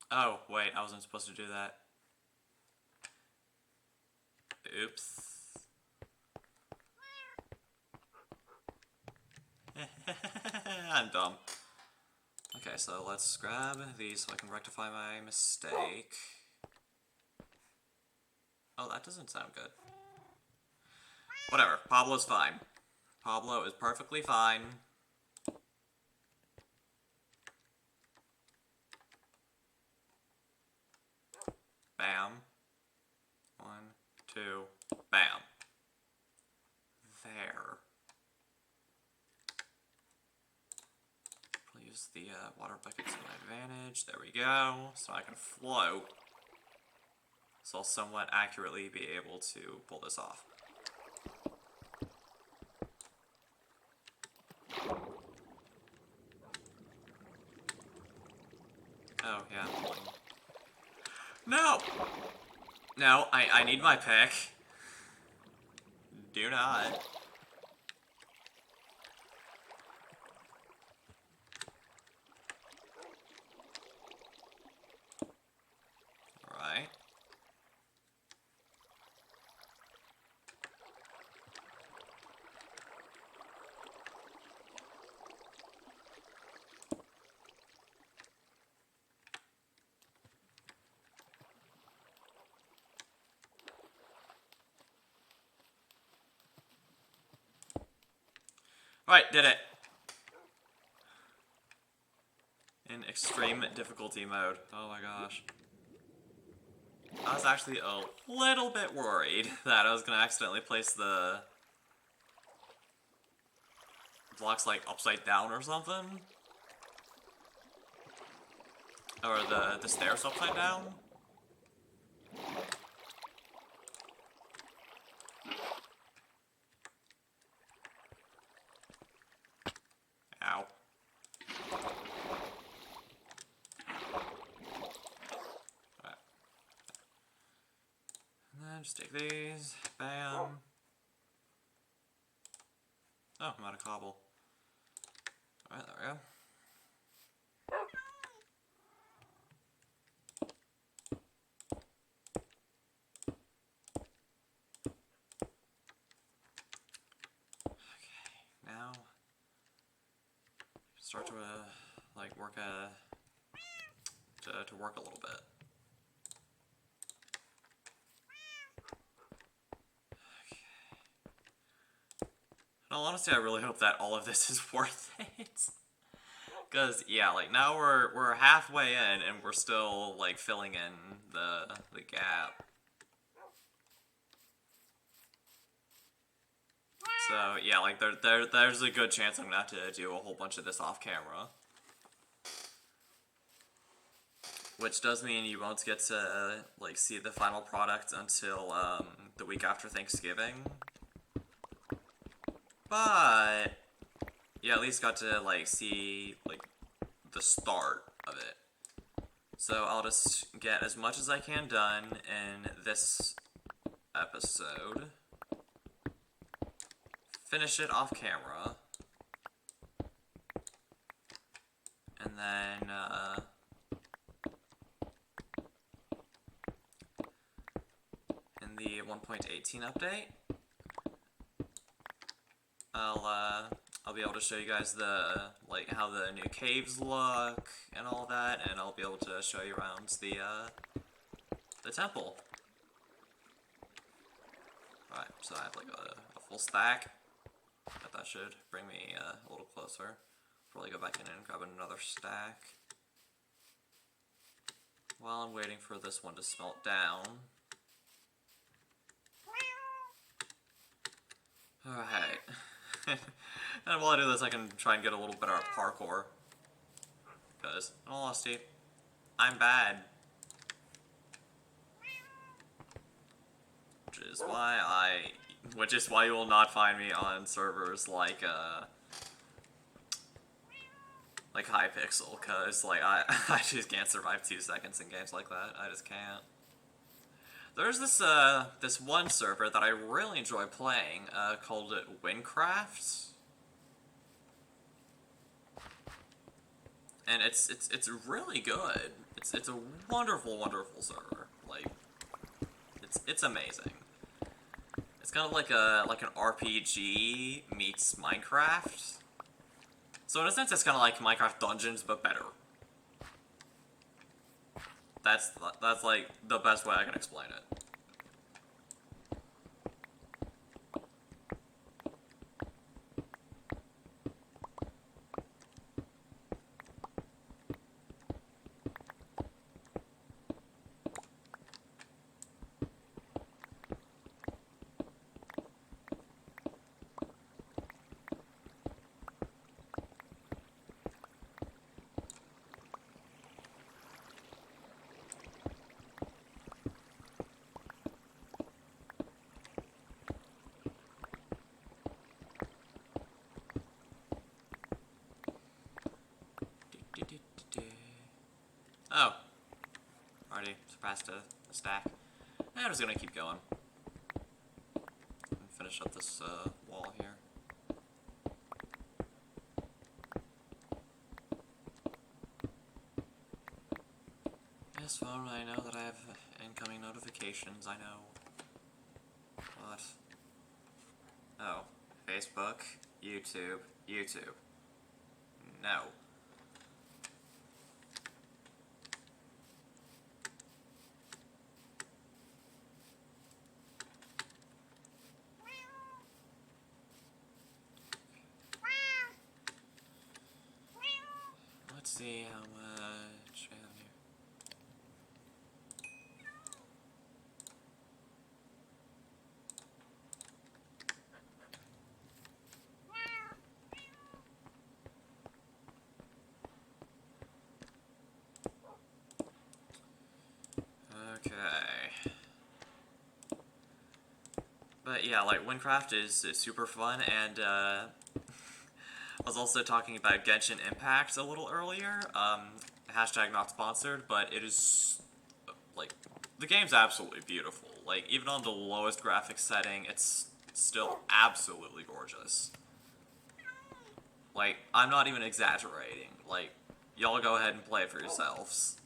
Oh, wait, I wasn't supposed to do that. Oops. I'm dumb. Okay, so let's grab these so I can rectify my mistake. Oh, that doesn't sound good. Whatever, Pablo's fine. Pablo is perfectly fine. Bam. 1, 2, bam. There. I'll use the water bucket to my advantage. There we go. So I can float. So I'll somewhat accurately be able to pull this off. Oh, yeah. No! No, I need my pick. Do not. Alright. Alright, did it. In extreme difficulty mode. Oh my gosh. I was actually a little bit worried that I was gonna accidentally place the blocks, like, upside down or something. Or the stairs upside down. Ow. Alright. And then just take these. Bam. Oh, I'm out of cobble. Alright, there we go. Okay, now start to like work to work a little bit. Okay. In all honesty, I really hope that all of this is worth it. Cause yeah, like now we're halfway in and we're still like filling in the gap. So yeah, like there's a good chance I'm gonna have to do a whole bunch of this off camera. Which does mean you won't get to like see the final product until the week after Thanksgiving. But you at least got to like see like the start of it. So I'll just get as much as I can done in this episode. Finish it off camera. And then, in the 1.18 update, I'll be able to show you guys like, how the new caves look and all that, and I'll be able to show you around the temple. Alright, so I have, like, a full stack, but that should bring me a little closer. Probably go back in and grab another stack. While I'm waiting for this one to smelt down. Alright. And while I do this, I can try and get a little better at parkour. Because, in all honesty, I'm bad. Which is why you will not find me on servers like Hypixel, cause like I just can't survive 2 seconds in games like that. I just can't. There's this one server that I really enjoy playing, called Winecraft. And it's really good. It's a wonderful server. Like it's amazing. It's kind of like an RPG meets Minecraft. So in a sense, it's kind of like Minecraft Dungeons, but better. That's like the best way I can explain it. Oh. Already surpassed a stack. I'm just gonna keep going. And finish up this wall here. Yes, well, I know that I have incoming notifications, I know. What? Oh. Facebook, YouTube. No. Let's see how much we have here. Okay. But yeah, like, Winecraft is super fun, and I was also talking about Genshin Impact a little earlier. Hashtag not sponsored, but it is, like, the game's absolutely beautiful. Like, even on the lowest graphics setting, it's still absolutely gorgeous. Like, I'm not even exaggerating. Like, y'all go ahead and play it for yourselves.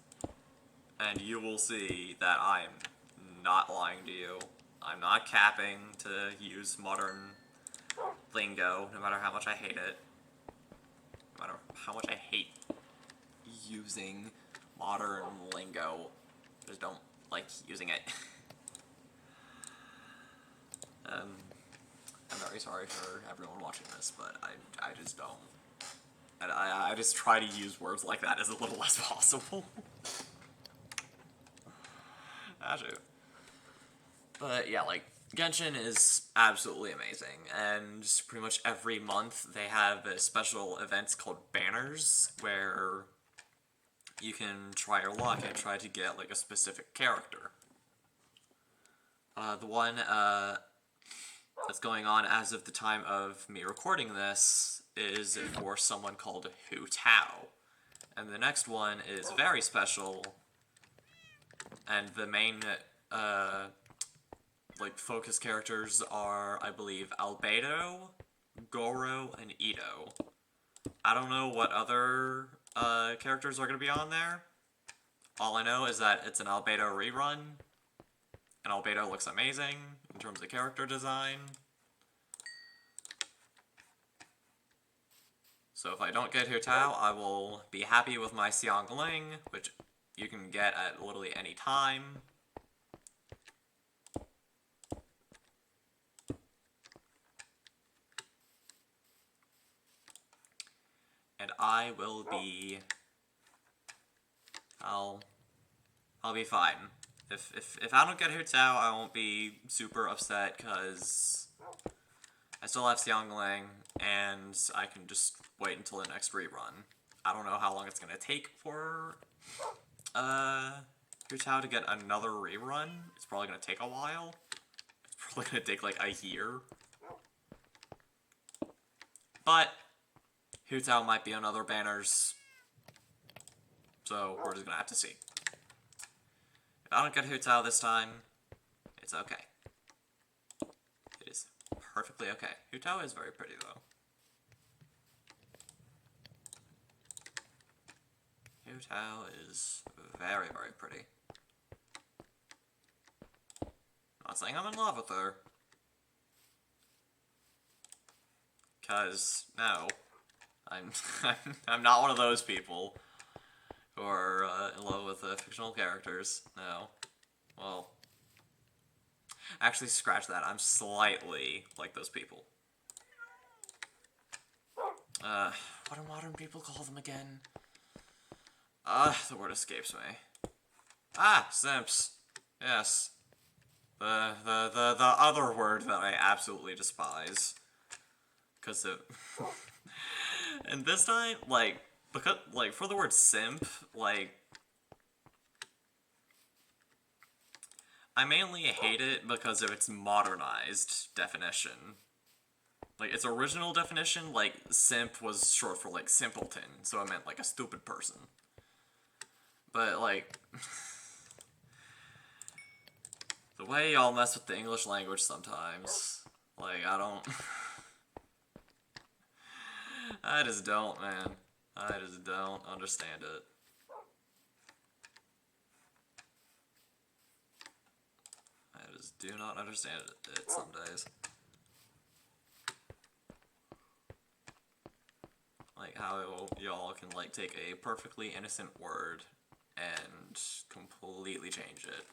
And you will see that I'm not lying to you. I'm not capping to use modern lingo, no matter how much I hate it. No matter how much I hate using modern lingo. Just don't like using it. I'm very sorry for everyone watching this, but I just don't. And I just try to use words like that as little as possible. Shoot. But yeah, like, Genshin is absolutely amazing, and pretty much every month they have special events called banners, where you can try your luck and try to get, like, a specific character. The one that's going on as of the time of me recording this is for someone called Hu Tao. And the next one is very special, and the main, like, focus characters are, I believe, Albedo, Goro, and Ito. I don't know what other, characters are going to be on there. All I know is that it's an Albedo rerun, and Albedo looks amazing in terms of character design. So if I don't get Hu Tao, I will be happy with my Xiangling, which you can get at literally any time. And I will be... I'll be fine. If I don't get Hu Tao, I won't be super upset, because I still have Xiangling, and I can just wait until the next rerun. I don't know how long it's gonna take for Hu Tao to get another rerun. It's probably gonna take a while. It's probably gonna take like a year. But Hu Tao might be on other banners, so we're just gonna have to see. If I don't get Hu Tao this time, it's okay. It is perfectly okay. Hu Tao is very pretty, though. Hu Tao is very, very pretty. Not saying I'm in love with her. Cause, no. I'm not one of those people who are in love with fictional characters. No. Well, actually, scratch that. I'm slightly like those people. What do modern people call them again? The word escapes me. Ah, simps. Yes. The other word that I absolutely despise. Because it... And this time, like, because, like, for the word simp, like, I mainly hate it because of its modernized definition. Like, its original definition, like, simp was short for, like, simpleton, so it meant, like, a stupid person. But, like, the way y'all mess with the English language sometimes, like, I don't... I just don't, man. I just don't understand it. I just do not understand it some days. Like, how y'all can, like, take a perfectly innocent word and completely change it.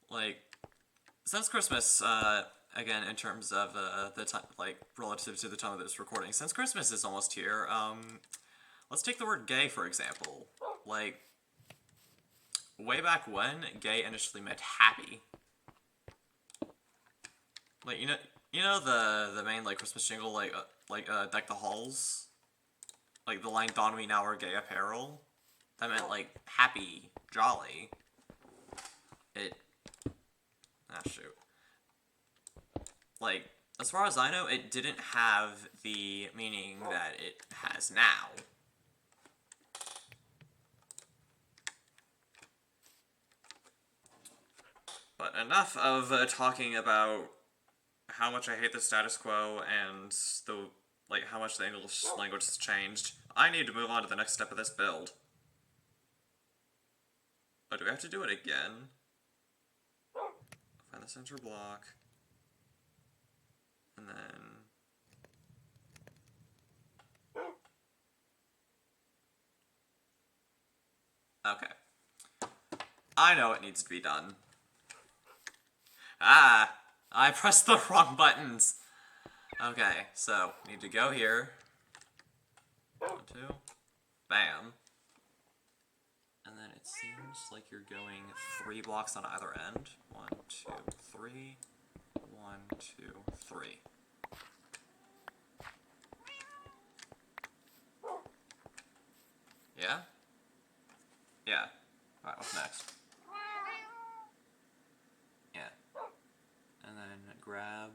Like, since Christmas, again, in terms of the time, like, relative to the time of this recording, since Christmas is almost here, let's take the word gay, for example. Like, way back when, gay initially meant happy. Like, you know the main, like, Christmas jingle, like, Deck the Halls? Like, the line, "Don we now are gay apparel"? That meant, like, happy, jolly. Shoot. Like, as far as I know, it didn't have the meaning that it has now. But enough of talking about how much I hate the status quo and the, like, how much the English language has changed. I need to move on to the next step of this build. Oh, do we have to do it again? Find the center block. And then... Okay. I know it needs to be done. Ah! I pressed the wrong buttons. Okay, so, need to go here. 1, 2. Bam. And then it seems like you're going 3 blocks on either end. 1, 2, 3. 1, 2, 3. Yeah? Yeah. Alright, what's next? Yeah. And then grab...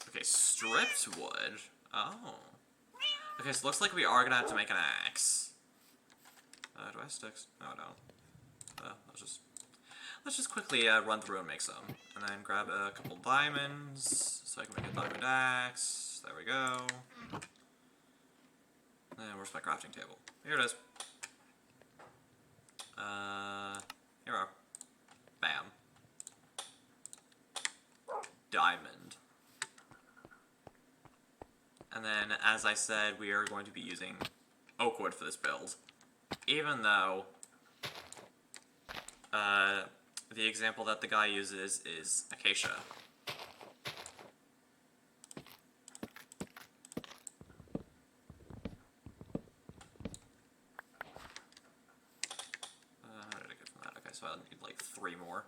Okay, stripped wood. Oh. Okay, so it looks like we are gonna have to make an axe. Do I have sticks? No, I don't. Let's just quickly run through and make some. And then grab a couple diamonds, so I can make a diamond axe. There we go. And where's my crafting table? Here it is. Here we are. Bam. Diamond. And then, as I said, we are going to be using oak wood for this build. Even though the example that the guy uses is acacia. How did I get from that? Okay, so I'll need like 3 more.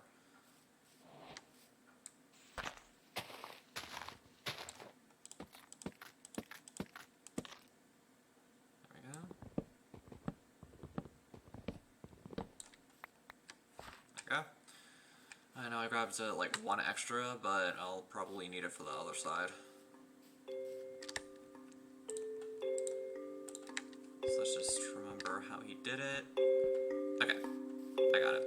I know I grabbed like 1 extra, but I'll probably need it for the other side. So let's just remember how he did it. Okay, I got it.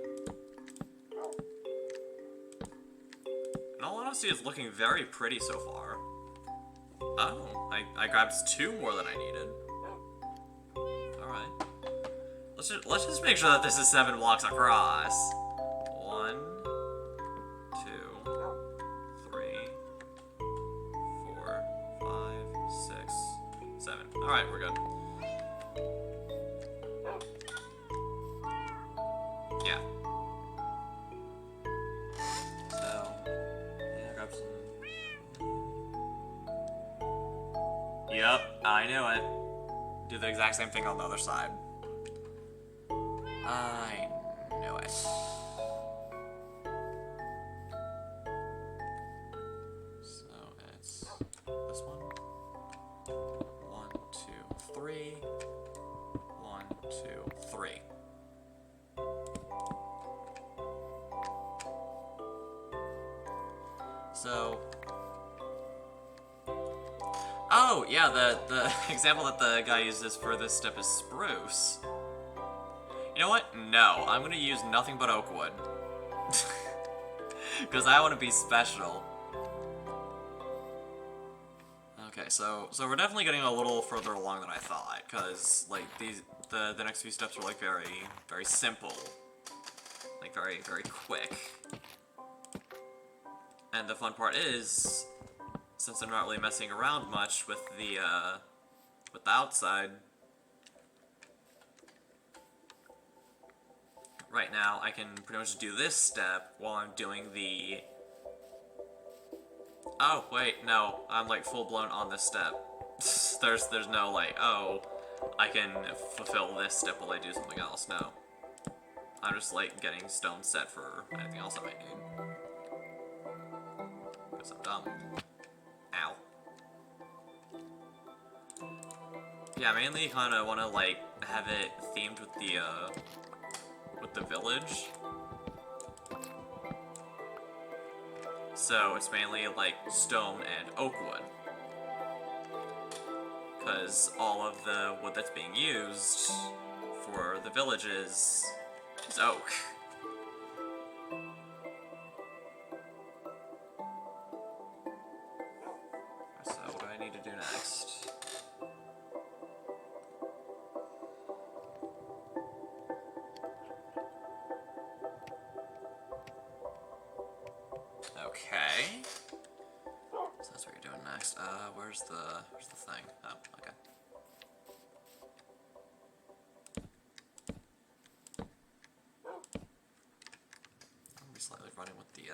In all honesty, it's looking very pretty so far. Oh, I grabbed 2 more than I needed. Alright. Let's just make sure that this is 7 blocks across. 1, 2, 3, 4, 5, 6, 7. Alright, we're good. Yeah. So, yeah, grab some. Yep, I knew it. Do the exact same thing on the other side. I knew it. So it's this one. 1, 2, 3. 1, 2, 3. So, oh yeah, the example that the guy uses for this step is spruce. You know what? No, I'm gonna use nothing but oak wood. Because I want to be special. Okay, so we're definitely getting a little further along than I thought, because like the next few steps are like very simple, like very quick. And the fun part is, since I'm not really messing around much with the outside. Right now, I can pretty much do this step while I'm doing the... Oh, wait, no. I'm, like, full-blown on this step. There's no, like, oh, I can fulfill this step while I do something else. No. I'm just, like, getting stone set for anything else I might need. Because I'm dumb. Ow. Yeah, mainly kind of want to, like, have it themed with the village. So it's mainly like stone and oak wood. Because all of the wood that's being used for the villages is oak. So what do I need to do next? Okay. So that's what you're doing next. Where's the thing? Oh, okay. I'm gonna be slightly running with the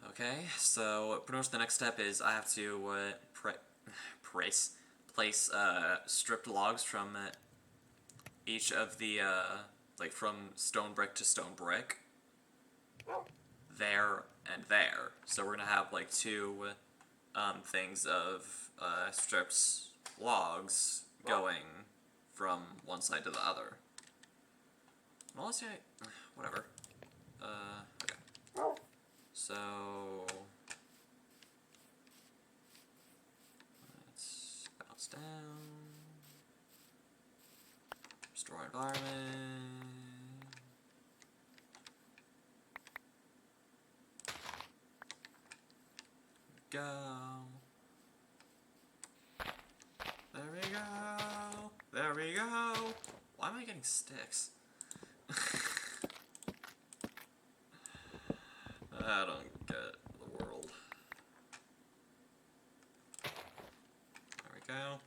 Okay, so pretty much the next step is I have to place stripped logs from each of the like from stone brick to stone brick, there and there. So we're gonna have like two things of stripped logs going from one side to the other. Well, let's see. Whatever. Okay. So let's bounce down. Restore environment. Go. There we go. There we go. Why am I getting sticks? I don't get the world. There we go.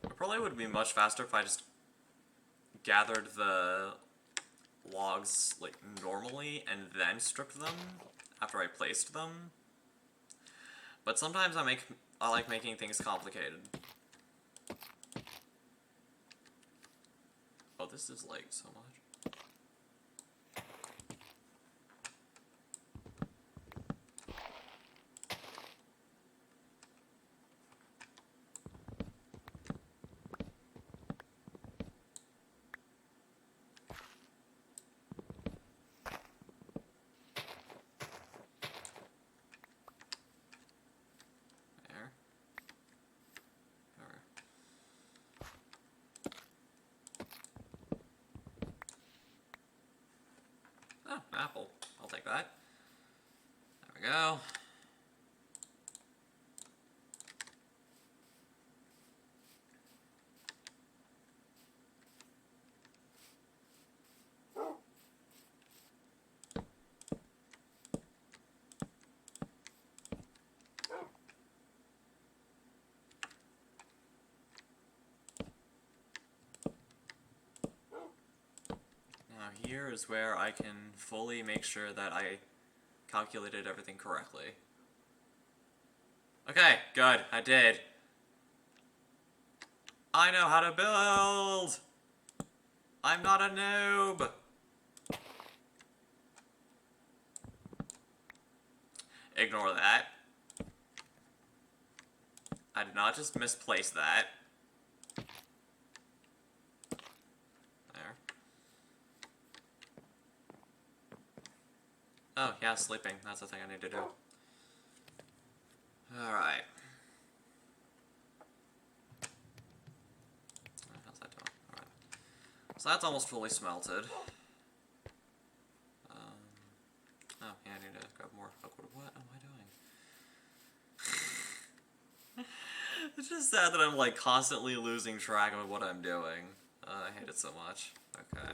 It probably would be much faster if I just gathered the logs like normally and then stripped them after I placed them. But sometimes I like making things complicated. Oh, this is like so much. Oh, apple. I'll take that. There we go. Now here is where I can fully make sure that I calculated everything correctly. Okay, good, I did. I know how to build! I'm not a noob! Ignore that. I did not just misplace that. There. Oh, yeah, sleeping. That's the thing I need to do. Alright. How's that doing? Alright. So that's almost fully smelted. Oh, yeah, I need to grab more. What am I doing? It's just sad that I'm, like, constantly losing track of what I'm doing. I hate it so much. Okay.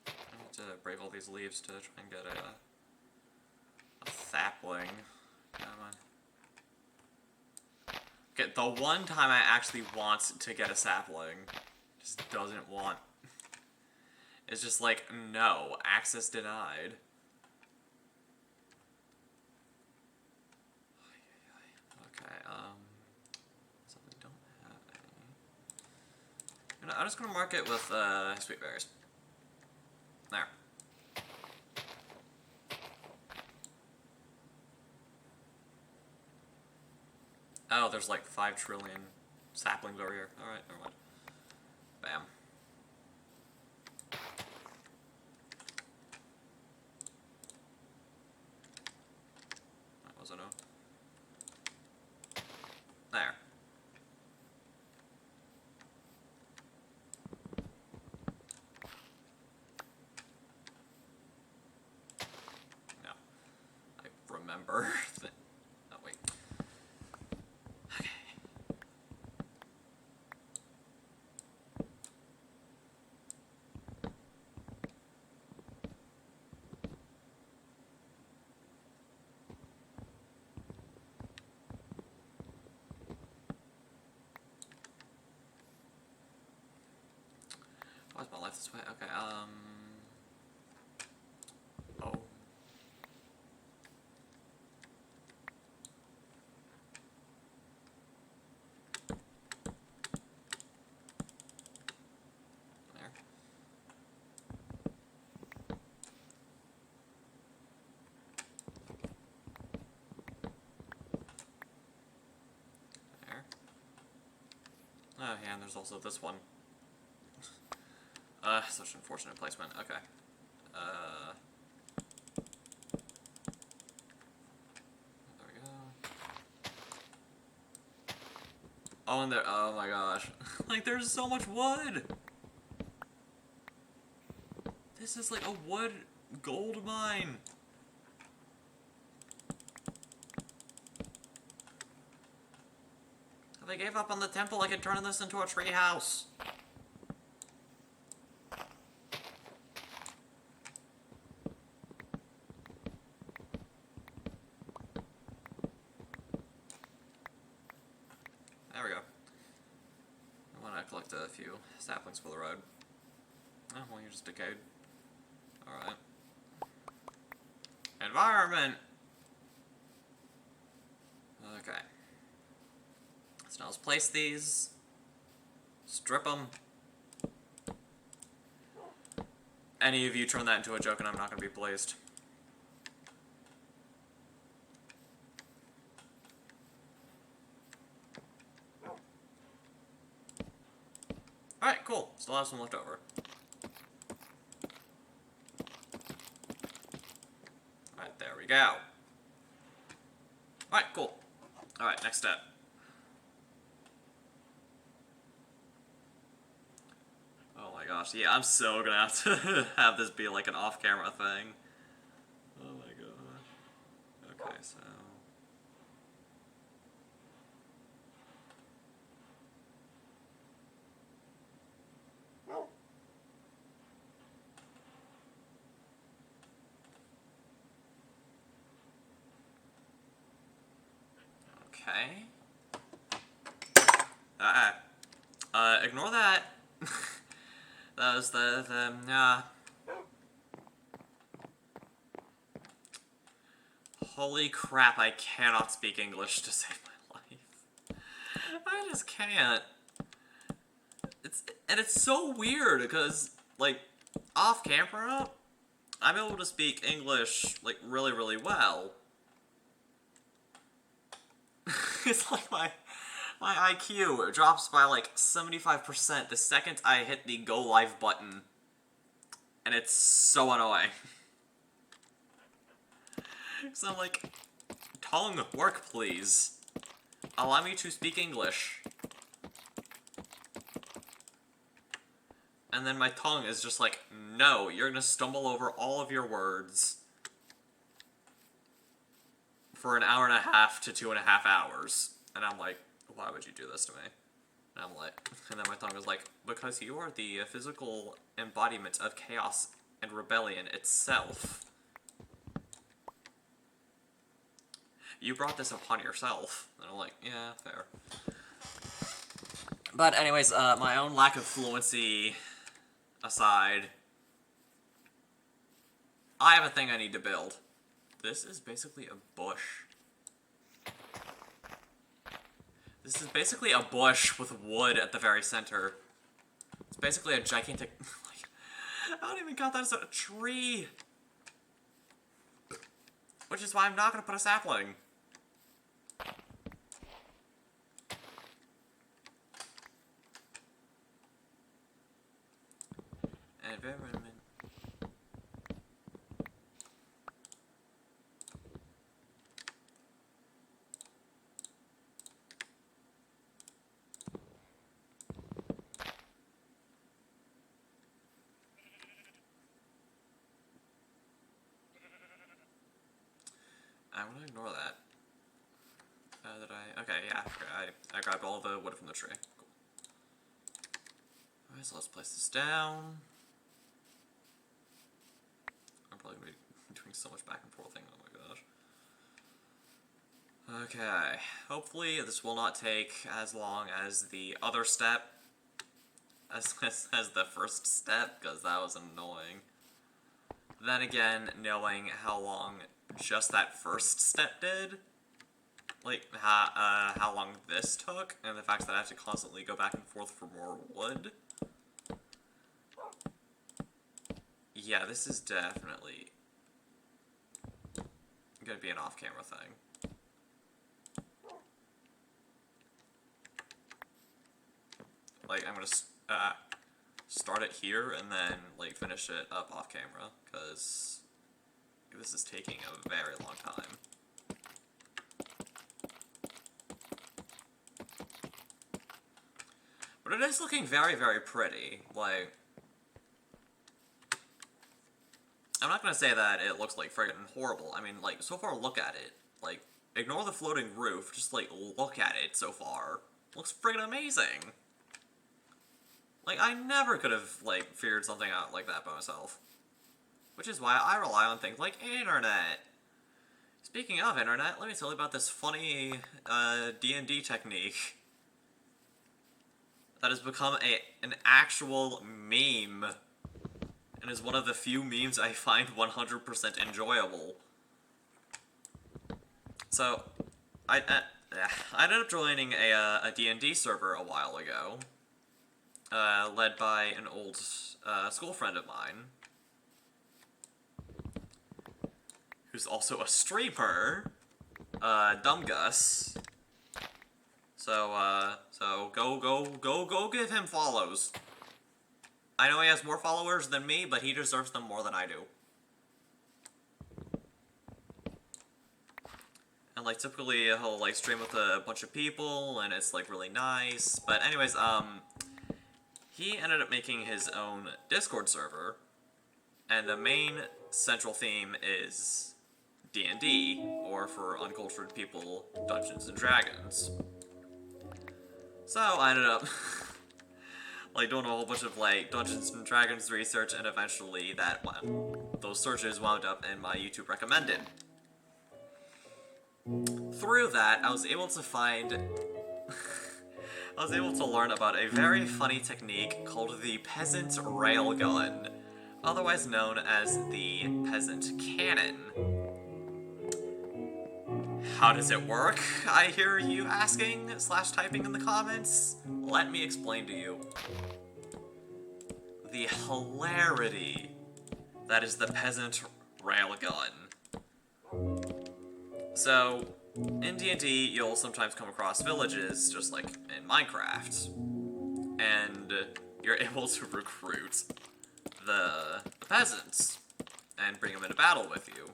I need to break all these leaves to try and get a sapling. Come on. Okay, the one time I actually want to get a sapling just doesn't want. It's just like, no, access denied. Okay, so we don't have any. I'm just gonna mark it with sweet berries. There. Oh, there's like 5 trillion saplings over here. Alright, never mind. Bam. That was a no. There. No. I remember that. Oh, wait. Okay. this way? Okay, oh. There. There. Oh, yeah, and there's also this one. Such an unfortunate placement. Okay. There we go. Oh, and there. Oh my gosh. Like, there's so much wood! This is like a wood gold mine! If I gave up on the temple, I could turn this into a tree house. There we go. I want to collect a few saplings for the road. Oh, well, you just decayed. Alright. Environment! Okay. So now let's place these. Strip them. Any of you turn that into a joke and I'm not going to be blazed. Alright, cool. Still have some left over. Alright, there we go. Alright, cool. Alright, next step. Oh my gosh, yeah, I'm so gonna have to have this be like an off-camera thing. Oh my gosh. Okay, so... Okay. Ignore that. That was Holy crap, I cannot speak English to save my life. I just can't. It's so weird, because, like, off camera, I'm able to speak English, like, really, really well. It's like my IQ drops by like 75% the second I hit the go live button. And it's so annoying. So I'm like, tongue, work please. Allow me to speak English. And then my tongue is just like, no, you're gonna stumble over all of your words for an hour and a half to 2.5 hours. And I'm like, why would you do this to me? And I'm like, and then my tongue is like, because you are the physical embodiment of chaos and rebellion itself. You brought this upon yourself. And I'm like, yeah, fair. But anyways, my own lack of fluency aside, I have a thing I need to build. This is basically a bush. This is basically a bush with wood at the very center. It's basically a gigantic... like, I don't even count that as a tree. Which is why I'm not going to put a sapling. Environment. I'm gonna ignore that. Did I? Okay, yeah. Okay, I grabbed all the wood from the tree. Cool. Alright, so let's place this down. I'm probably gonna be doing so much back and forthing. Oh my gosh. Okay. Hopefully this will not take as long as the other step as the first step, because that was annoying. Then again, knowing how long just that first step did, like, how long this took, and the fact that I have to constantly go back and forth for more wood. Yeah, this is definitely gonna be an off-camera thing. Like, I'm gonna start it here and then, like, finish it up off-camera, because this is taking a very long time. But it is looking very, very pretty. Like, I'm not gonna say that it looks, like, friggin' horrible. I mean, like, so far, look at it. Like, ignore the floating roof, just, like, look at it so far. Looks friggin' amazing! Like, I never could have, like, figured something out like that by myself. Which is why I rely on things like internet. Speaking of internet, let me tell you about this funny, D&D technique that has become an actual meme, and is one of the few memes I find 100% enjoyable. So, I ended up joining a D&D server a while ago, led by an old school friend of mine, who's also a streamer, Dumb Gus. So go give him follows. I know he has more followers than me, but he deserves them more than I do. And, like, typically he'll, like, stream with a bunch of people, and it's, like, really nice. But anyways, he ended up making his own Discord server, and the main central theme is D&D, or for uncultured people, Dungeons and Dragons. So I ended up like doing a whole bunch of, like, Dungeons and Dragons research, and eventually those searches wound up in my YouTube recommended. Through that, I was able to find I was able to learn about a very funny technique called the Peasant Railgun, otherwise known as the Peasant Cannon. How does it work? I hear you asking / typing in the comments. Let me explain to you. The hilarity that is the Peasant Railgun. So, in D&D, you'll sometimes come across villages, just like in Minecraft, and you're able to recruit the peasants and bring them into battle with you,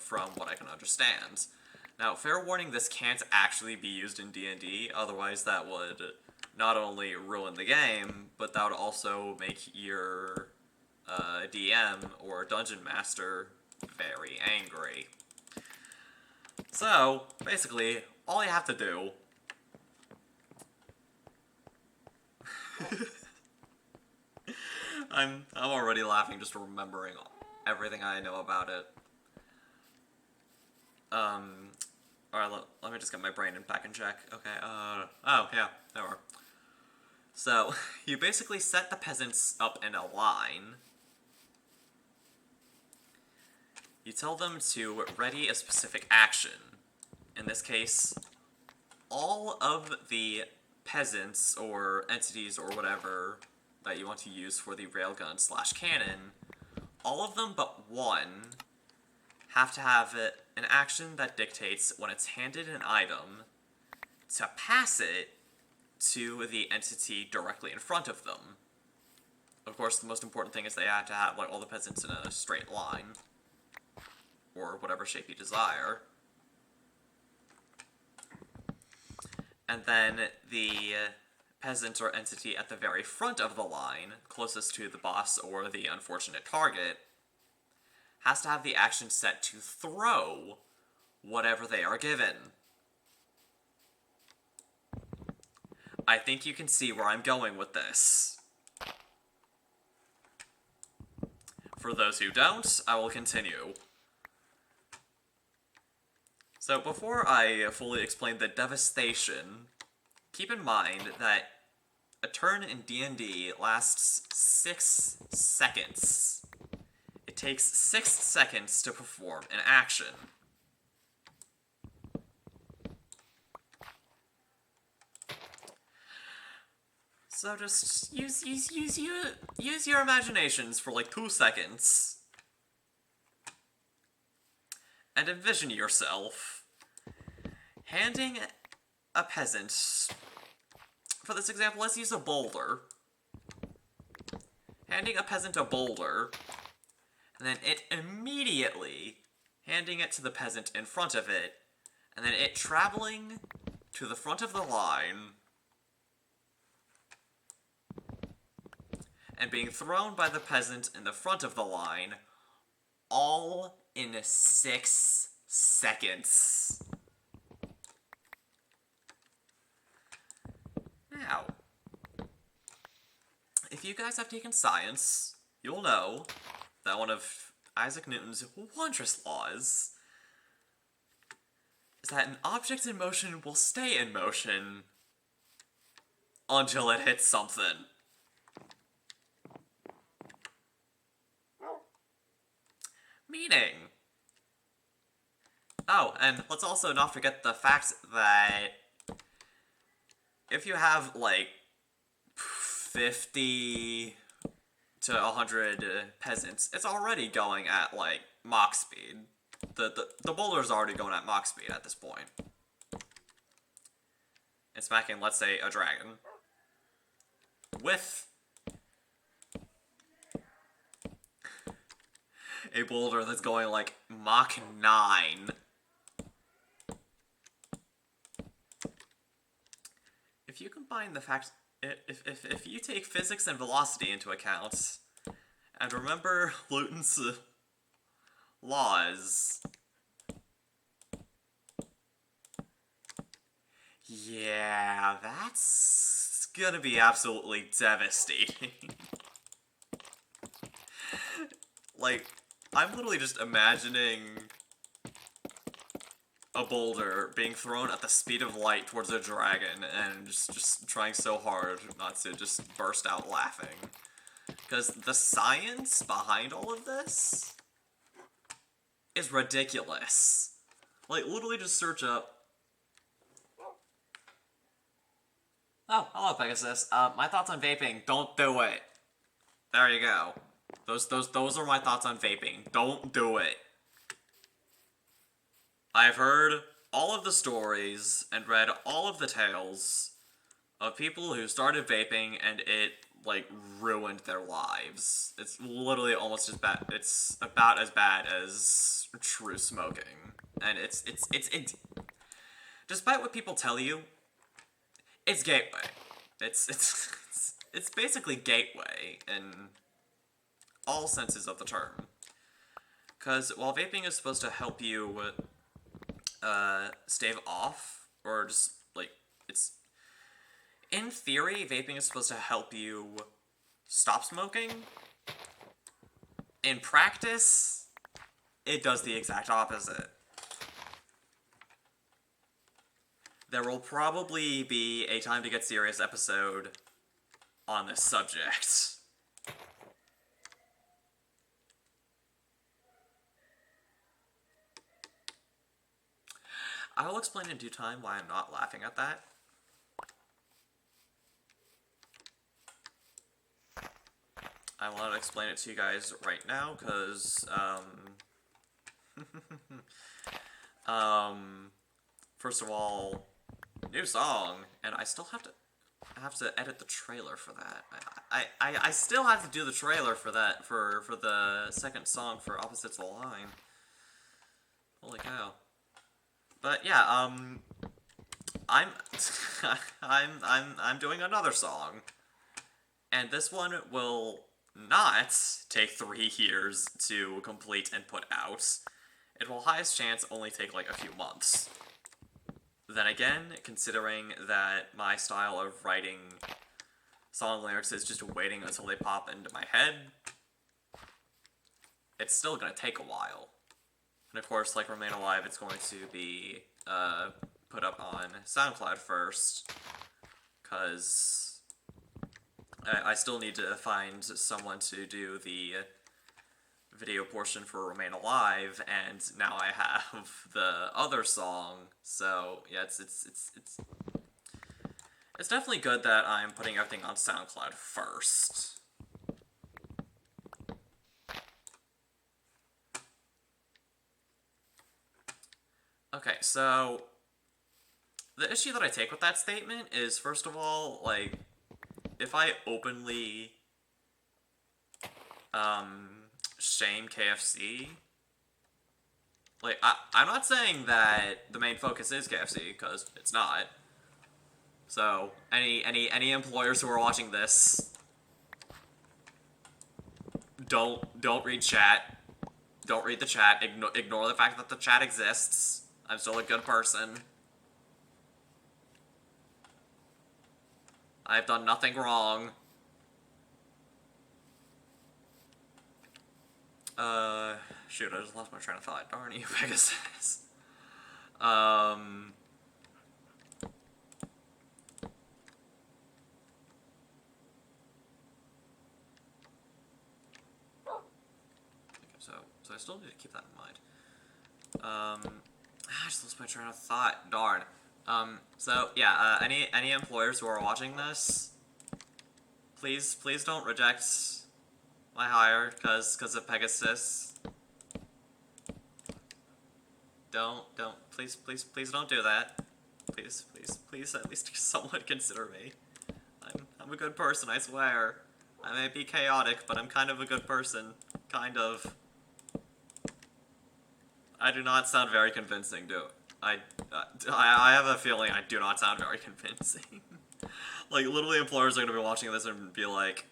from what I can understand. Now, fair warning, this can't actually be used in D&D, otherwise that would not only ruin the game, but that would also make your DM or Dungeon Master very angry. So, basically, all you have to do I'm already laughing just remembering everything I know about it. Alright, let me just get my brain back in check. Okay, oh yeah, there we are. So, you basically set the peasants up in a line. You tell them to ready a specific action. In this case, all of the peasants or entities or whatever that you want to use for the railgun / cannon, all of them but one have to have an action that dictates when it's handed an item to pass it to the entity directly in front of them. Of course, the most important thing is they have to have, like, all the peasants in a straight line, or whatever shape you desire. And then the peasant or entity at the very front of the line, closest to the boss or the unfortunate target, has to have the action set to throw whatever they are given. I think you can see where I'm going with this. For those who don't, I will continue. So before I fully explain the devastation, keep in mind that A turn in D&D lasts 6 seconds. It takes 6 seconds to perform an action. So just use your imaginations for like 2 seconds. And envision yourself handing a peasant, for this example, let's use a boulder. Handing a peasant a boulder, and then it immediately handing it to the peasant in front of it, and then it traveling to the front of the line, and being thrown by the peasant in the front of the line, all in 6 seconds. Now, if you guys have taken science, you'll know that one of Isaac Newton's wondrous laws is that an object in motion will stay in motion until it hits something. Meaning... Oh, and let's also not forget the fact that if you have, like, 50 to 100 peasants, it's already going at, like, Mach speed. The boulder's already going at Mach speed at this point. And smacking, let's say, a dragon. With a boulder that's going, like, Mach 9. If you combine the fact... If you take physics and velocity into account, and remember Newton's laws, yeah, that's gonna be absolutely devastating. Like, I'm literally just imagining a boulder being thrown at the speed of light towards a dragon and just trying so hard not to just burst out laughing. Because the science behind all of this is ridiculous. Like, literally just search up... Oh, hello, Pegasus. My thoughts on vaping. Don't do it. There you go. Those are my thoughts on vaping. Don't do it. I've heard all of the stories and read all of the tales of people who started vaping and it, like, ruined their lives. It's literally almost as bad. It's about as bad as true smoking. And it's despite what people tell you, it's gateway. It's basically gateway in all senses of the term. Because while vaping is supposed to help you stave off, or just, like, it's... In theory, vaping is supposed to help you stop smoking. In practice, it does the exact opposite. There will probably be a Time to Get Serious episode on this subject. I will explain in due time why I'm not laughing at that. I want to explain it to you guys right now, because, first of all, new song, and I still have to edit the trailer for that. I still have to do the trailer for that, for the second song for Opposites Align. Holy cow. But yeah, I'm I'm doing another song, and this one will not take 3 years to complete and put out. It will highest chance only take like a few months. Then again, considering that my style of writing song lyrics is just waiting until they pop into my head, it's still gonna take a while. And of course, like Remain Alive, it's going to be put up on SoundCloud first, because I still need to find someone to do the video portion for Remain Alive, and now I have the other song. So yeah, it's definitely good that I'm putting everything on SoundCloud first. Okay, so the issue that I take with that statement is, first of all, like, if I openly shame KFC, like, I'm not saying that the main focus is KFC, because it's not. So, any employers who are watching this, don't read chat. Don't read the chat. Ignore the fact that the chat exists. I'm still a good person. I've done nothing wrong. Shoot, I just lost my train of thought. Darn you, Pegasus. So I still need to keep that in mind. I just lost my train of thought. Darn. So yeah, any employers who are watching this, please don't reject my hire because of Pegasus. Don't please don't do that. Please at least someone consider me. I'm a good person, I swear. I may be chaotic, but I'm kind of a good person. Kind of. I do not sound very convincing, do I? I have a feeling I do not sound very convincing. Like, literally employers are gonna be watching this and be like,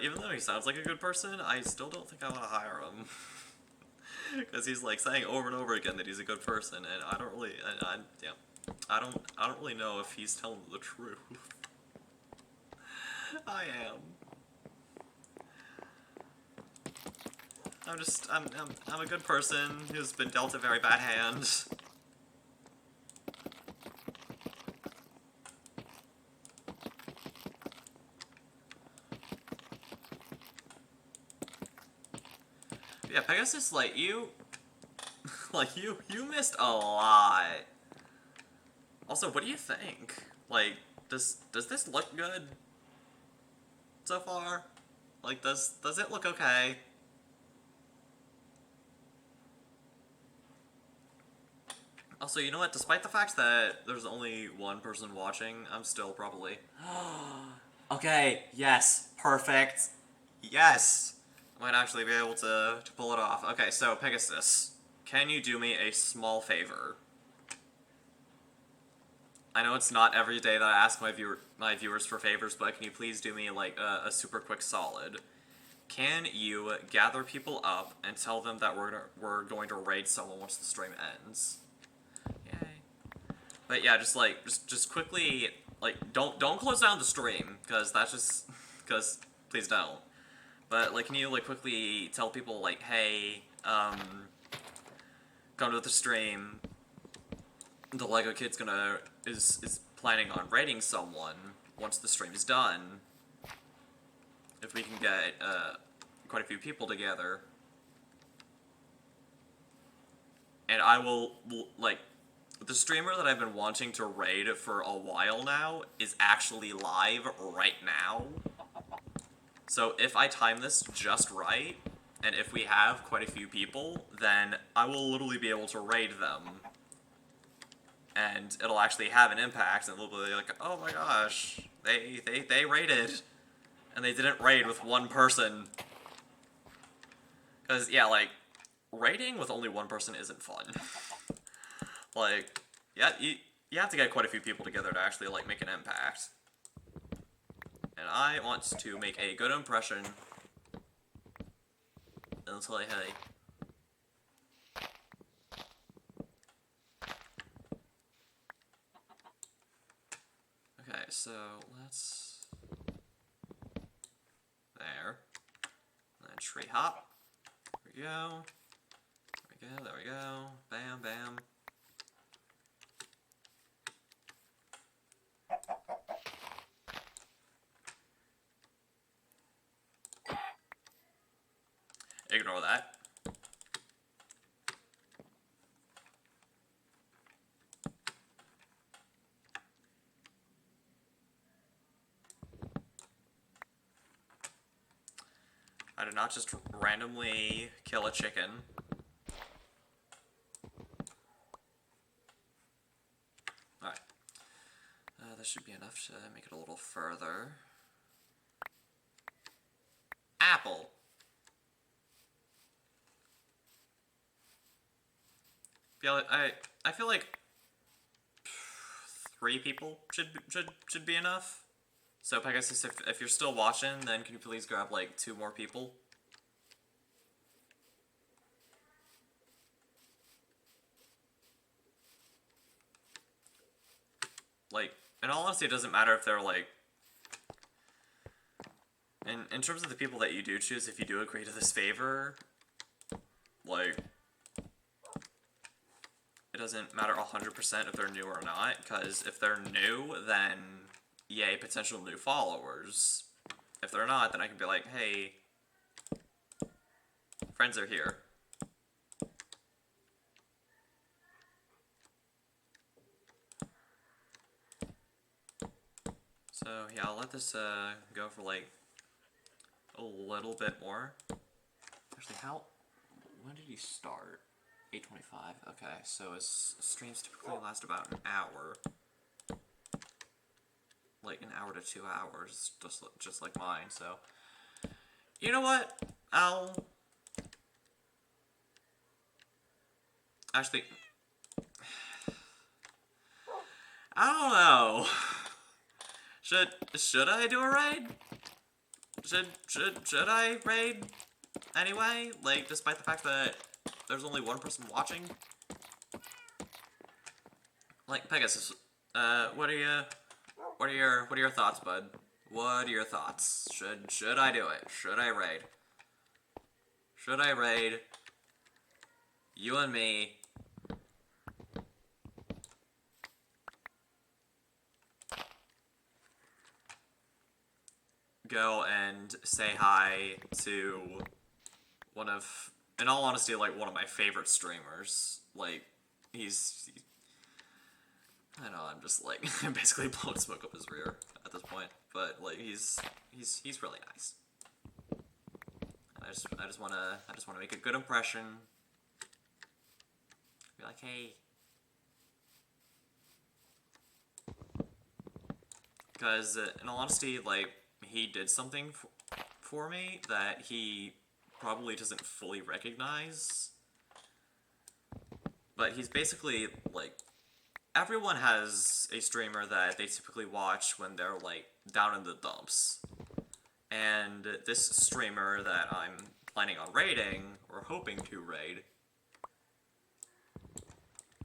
even though he sounds like a good person, I still don't think I want to hire him. Because he's like saying over and over again that he's a good person, and I don't really, I don't really know if he's telling the truth. I am. I'm a good person who's been dealt a very bad hand. Yeah, Pegasus, like, you missed a lot. Also, what do you think? Like, does this look good so far? Like, does it look okay? Also, you know what? Despite the fact that there's only one person watching, I'm still probably... Okay, yes, perfect. Yes! I might actually be able to pull it off. Okay, so, Pegasus, can you do me a small favor? I know it's not every day that I ask my viewers for favors, but can you please do me, like, a super quick solid? Can you gather people up and tell them that we're going to raid someone once the stream ends? Yay. But yeah, just quickly, like, don't close down the stream, because that's just, because, please don't. But, like, can you, like, quickly tell people, like, hey, come to the stream, the Lego Kid's is planning on raiding someone once the stream is done. If we can get, quite a few people together. And I will, like, the streamer that I've been wanting to raid for a while now is actually live right now. So if I time this just right, and if we have quite a few people, then I will literally be able to raid them. And it'll actually have an impact, and they'll be like, oh my gosh, they raided. And they didn't raid with one person. Because, yeah, like, raiding with only one person isn't fun. Like, yeah, you have to get quite a few people together to actually, like, make an impact. And I want to make a good impression until I hit. Okay, so let's... There. And then tree hop. There we go. There we go. Bam, bam. ignore that. I did not just randomly kill a chicken. Alright. That should be enough to make it a little further. Apple! I feel like 3 people should be enough. So Pegasus, if you're still watching, then can you please grab like 2 more people? Like, in all honesty, it doesn't matter if they're like... In terms of the people that you do choose, if you do agree to this favor, like... It doesn't matter 100% if they're new or not, because if they're new, then yay, potential new followers. If they're not, then I can be like, hey, friends are here. So yeah, I'll let this go for like a little bit more. Actually, when did he start? 8:25. Okay, so his streams typically last about an hour. Like an hour to 2 hours, just like mine, so... You know what? Actually... I don't know. Should I do a raid? Should I raid anyway? Like, despite the fact that there's only 1 person watching? Like, Pegasus, what are your thoughts, bud? What are your thoughts? Should I do it? Should I raid? Should I raid? You and me. Go and say hi to one of, in all honesty, like, one of my favorite streamers. Like, I know, I'm just, like, basically blowing smoke up his rear at this point. But, like, he's really nice. I just wanna make a good impression. Be like, hey. Because, in all honesty, like, he did something for me that he probably doesn't fully recognize. But he's basically, like, everyone has a streamer that they typically watch when they're, like, down in the dumps. And this streamer that I'm planning on raiding, or hoping to raid,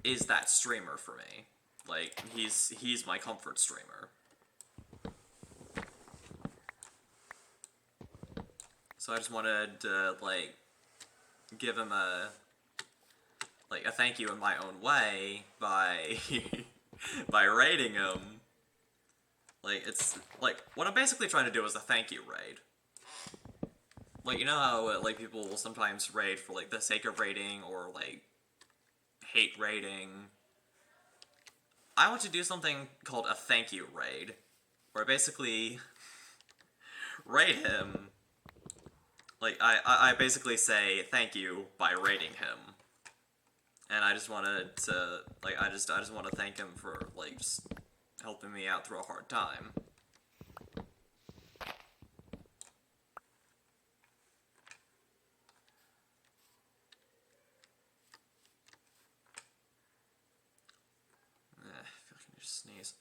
is that streamer for me. Like, he's my comfort streamer. So I just wanted to, like, give him a thank you in my own way by by raiding him. Like, it's like what I'm basically trying to do is a thank you raid. Like, you know how like people will sometimes raid for like the sake of raiding or like hate raiding. I want to do something called a thank you raid, where I basically raid him. Like, I basically say thank you by raiding him. And I just wanted to, like, I just want to thank him for, like, just helping me out through a hard time. I feel like I need to sneeze.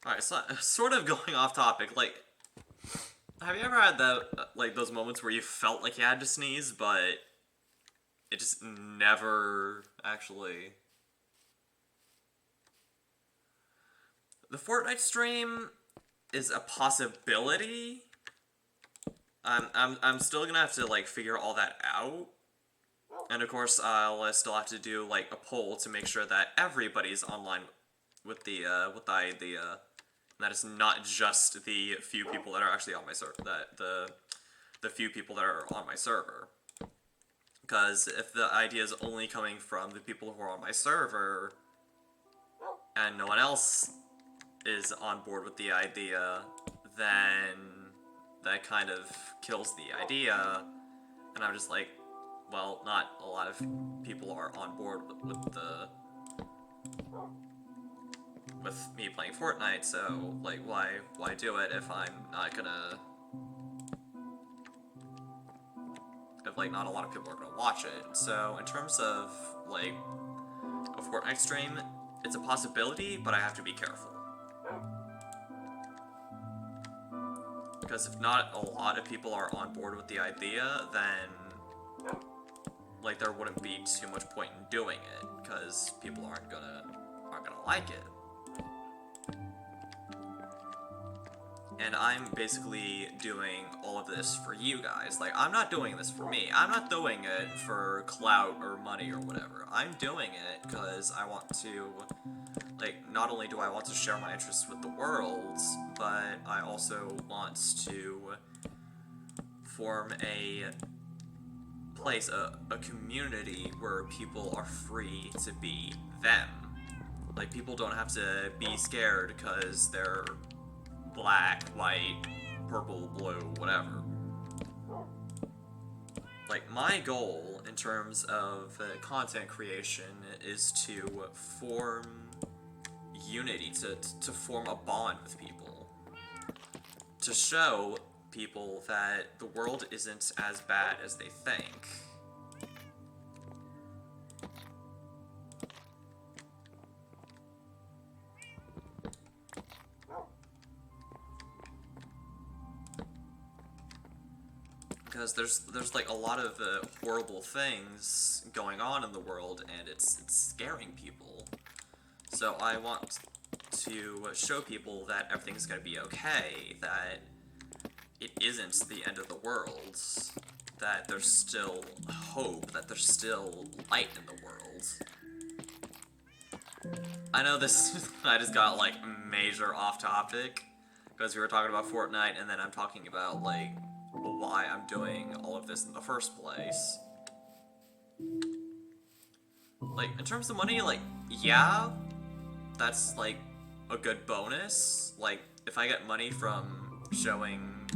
Alright, so, sort of going off topic, like, have you ever had that, like, those moments where you felt like you had to sneeze, but it just never actually... The Fortnite stream is a possibility. I'm still gonna have to, like, figure all that out. And of course, I'll still have to do, like, a poll to make sure that everybody's online with the That is not just the few people that are actually on my server. That the few people that are on my server. Because if the idea is only coming from the people who are on my server, and no one else is on board with the idea, then that kind of kills the idea. And I'm just like, well, not a lot of people are on board with me playing Fortnite, so, like, why do it if I'm not gonna... if, like, not a lot of people are gonna watch it. So, in terms of, like, a Fortnite stream, it's a possibility, but I have to be careful. Because if not a lot of people are on board with the idea, then, like, there wouldn't be too much point in doing it, because people aren't gonna like it. And I'm basically doing all of this for you guys. Like, I'm not doing this for me. I'm not doing it for clout or money or whatever. I'm doing it because I want to, like, not only do I want to share my interests with the world, but I also want to form a place, a community where people are free to be them. Like, people don't have to be scared because they're black, white, purple, blue, whatever. Like, my goal in terms of content creation is to form unity, to form a bond with people. To show people that the world isn't as bad as they think. Because there's like a lot of horrible things going on in the world, and it's scaring people. So I want to show people that everything's gonna be okay, that it isn't the end of the world, that there's still hope, that there's still light in the world. I know this, I just got like major off topic, because we were talking about Fortnite, and then I'm talking about like why I'm doing all of this in the first place. Like, in terms of money, like, yeah, that's like a good bonus. Like, if I get money from showing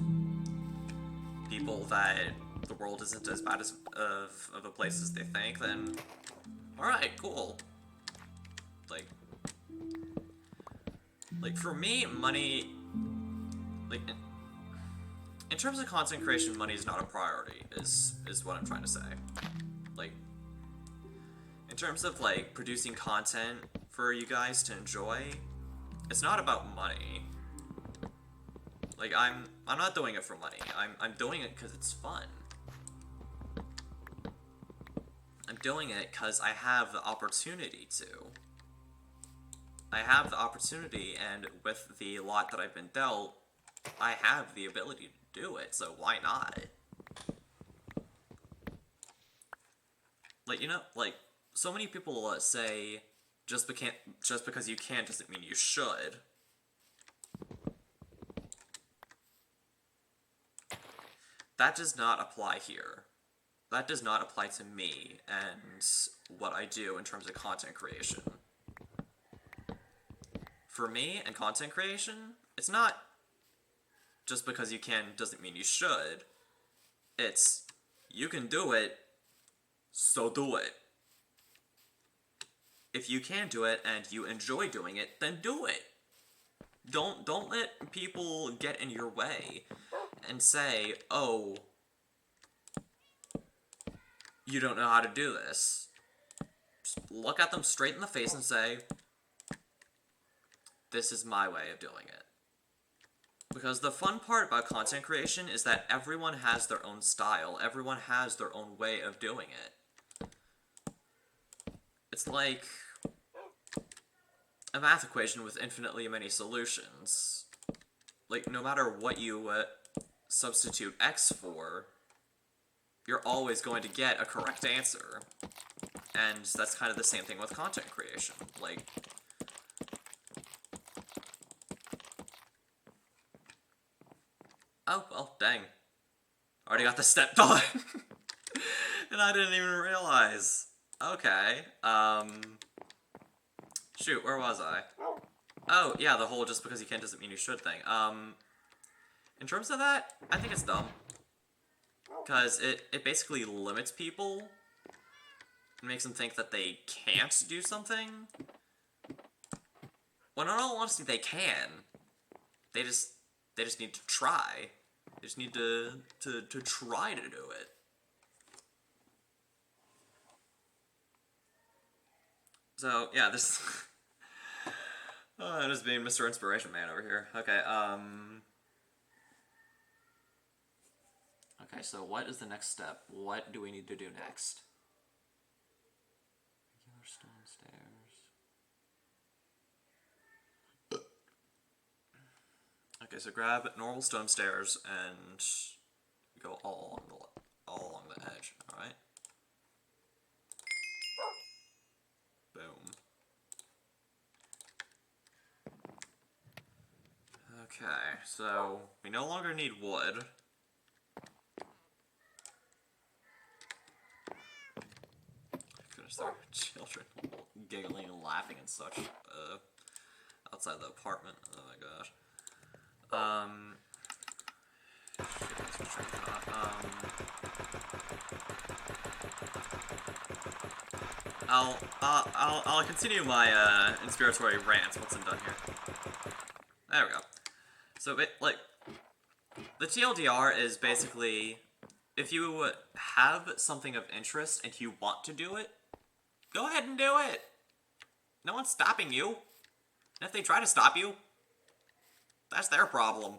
people that the world isn't as bad as of a place as they think, then alright, cool. Like for me, money, like, in terms of content creation, money is not a priority, is what I'm trying to say. Like, in terms of, like, producing content for you guys to enjoy, it's not about money. Like, I'm not doing it for money. I'm doing it because it's fun. I'm doing it because I have the opportunity to. I have the opportunity, and with the lot that I've been dealt, I have the ability to do it, so why not? Like, you know, like, so many people say, just because you can doesn't mean you should. That does not apply here. That does not apply to me and what I do in terms of content creation. For me and content creation, it's not just because you can doesn't mean you should. It's, you can do it, so do it. If you can do it and you enjoy doing it, then do it. Don't let people get in your way and say, oh, you don't know how to do this. Just look at them straight in the face and say, this is my way of doing it. Because the fun part about content creation is that everyone has their own style. Everyone has their own way of doing it. It's like a math equation with infinitely many solutions. Like, no matter what you substitute x for, you're always going to get a correct answer. And that's kind of the same thing with content creation. Like, Oh, well, dang. Already got the step done. And I didn't even realize. Okay, shoot, where was I? Oh, yeah, the whole just because you can doesn't mean you should thing. In terms of that, I think it's dumb. Because it basically limits people. It makes them think that they can't do something. When in all honesty, they can. They just need to try. They just need to try to do it. So, yeah, this... oh, just being Mr. Inspiration Man over here. Okay, okay, so what is the next step? What do we need to do next? Regular stone stairs. Okay, so grab normal stone stairs and go all along the edge, alright? Boom. Okay, so we no longer need wood. Goodness, there are children giggling and laughing and such outside the apartment. Oh my gosh. I'll continue my inspiratory rants once I'm done here. There we go. So the TLDR is basically, if you have something of interest and you want to do it, go ahead and do it. No one's stopping you. And if they try to stop you, that's their problem.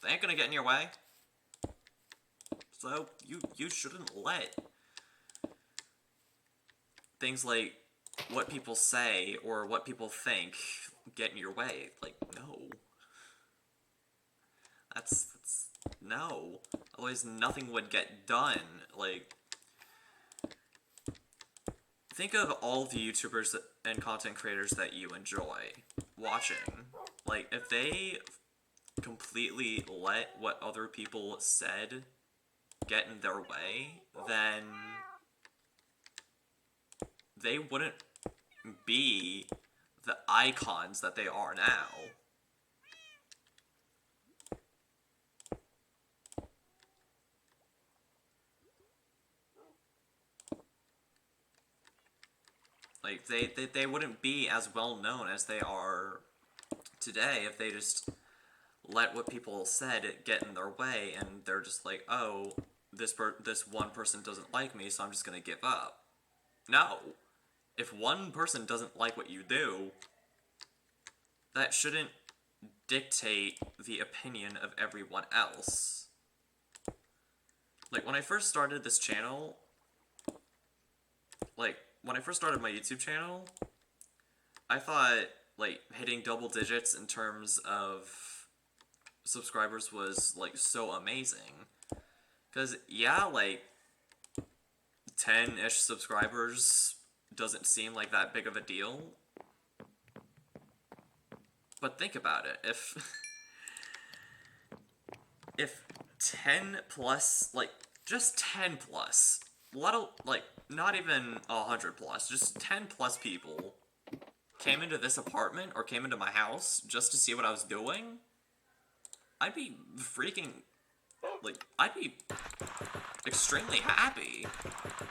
They ain't gonna get in your way. So you shouldn't let things like what people say or what people think get in your way. Like, no. That's no. Otherwise nothing would get done. Like, think of all the YouTubers and content creators that you enjoy watching. Like, if they completely let what other people said get in their way, then they wouldn't be the icons that they are now. Like, they wouldn't be as well known as they are today if they just let what people said get in their way, and they're just like, oh, this one person doesn't like me, so I'm just gonna give up. No. If one person doesn't like what you do, that shouldn't dictate the opinion of everyone else. Like, when I first started this channel, like, when I first started my YouTube channel, I thought, like, hitting double digits in terms of subscribers was, like, so amazing. Because, yeah, like, 10-ish subscribers doesn't seem like that big of a deal. But think about it, if 10 plus, like, just 10 plus, like, not even 100 plus, just 10 plus people came into this apartment or came into my house just to see what I was doing, I'd be freaking, like, I'd be extremely happy.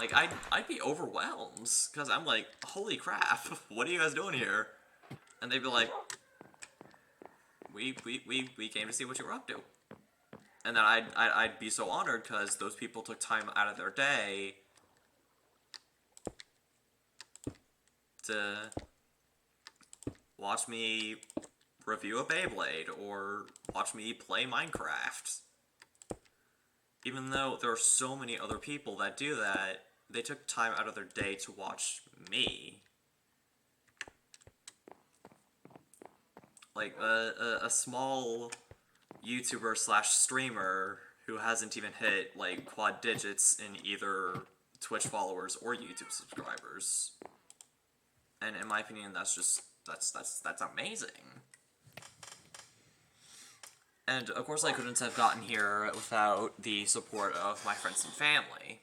Like, I'd be overwhelmed, because I'm like, holy crap, what are you guys doing here? And they'd be like, we came to see what you were up to. And then I'd be so honored, because those people took time out of their day to watch me review a Beyblade, or watch me play Minecraft. Even though there are so many other people that do that, they took time out of their day to watch me. Like, a small YouTuber slash streamer who hasn't even hit, like, quad digits in either Twitch followers or YouTube subscribers. And in my opinion, that's just, that's amazing. And of course I couldn't have gotten here without the support of my friends and family.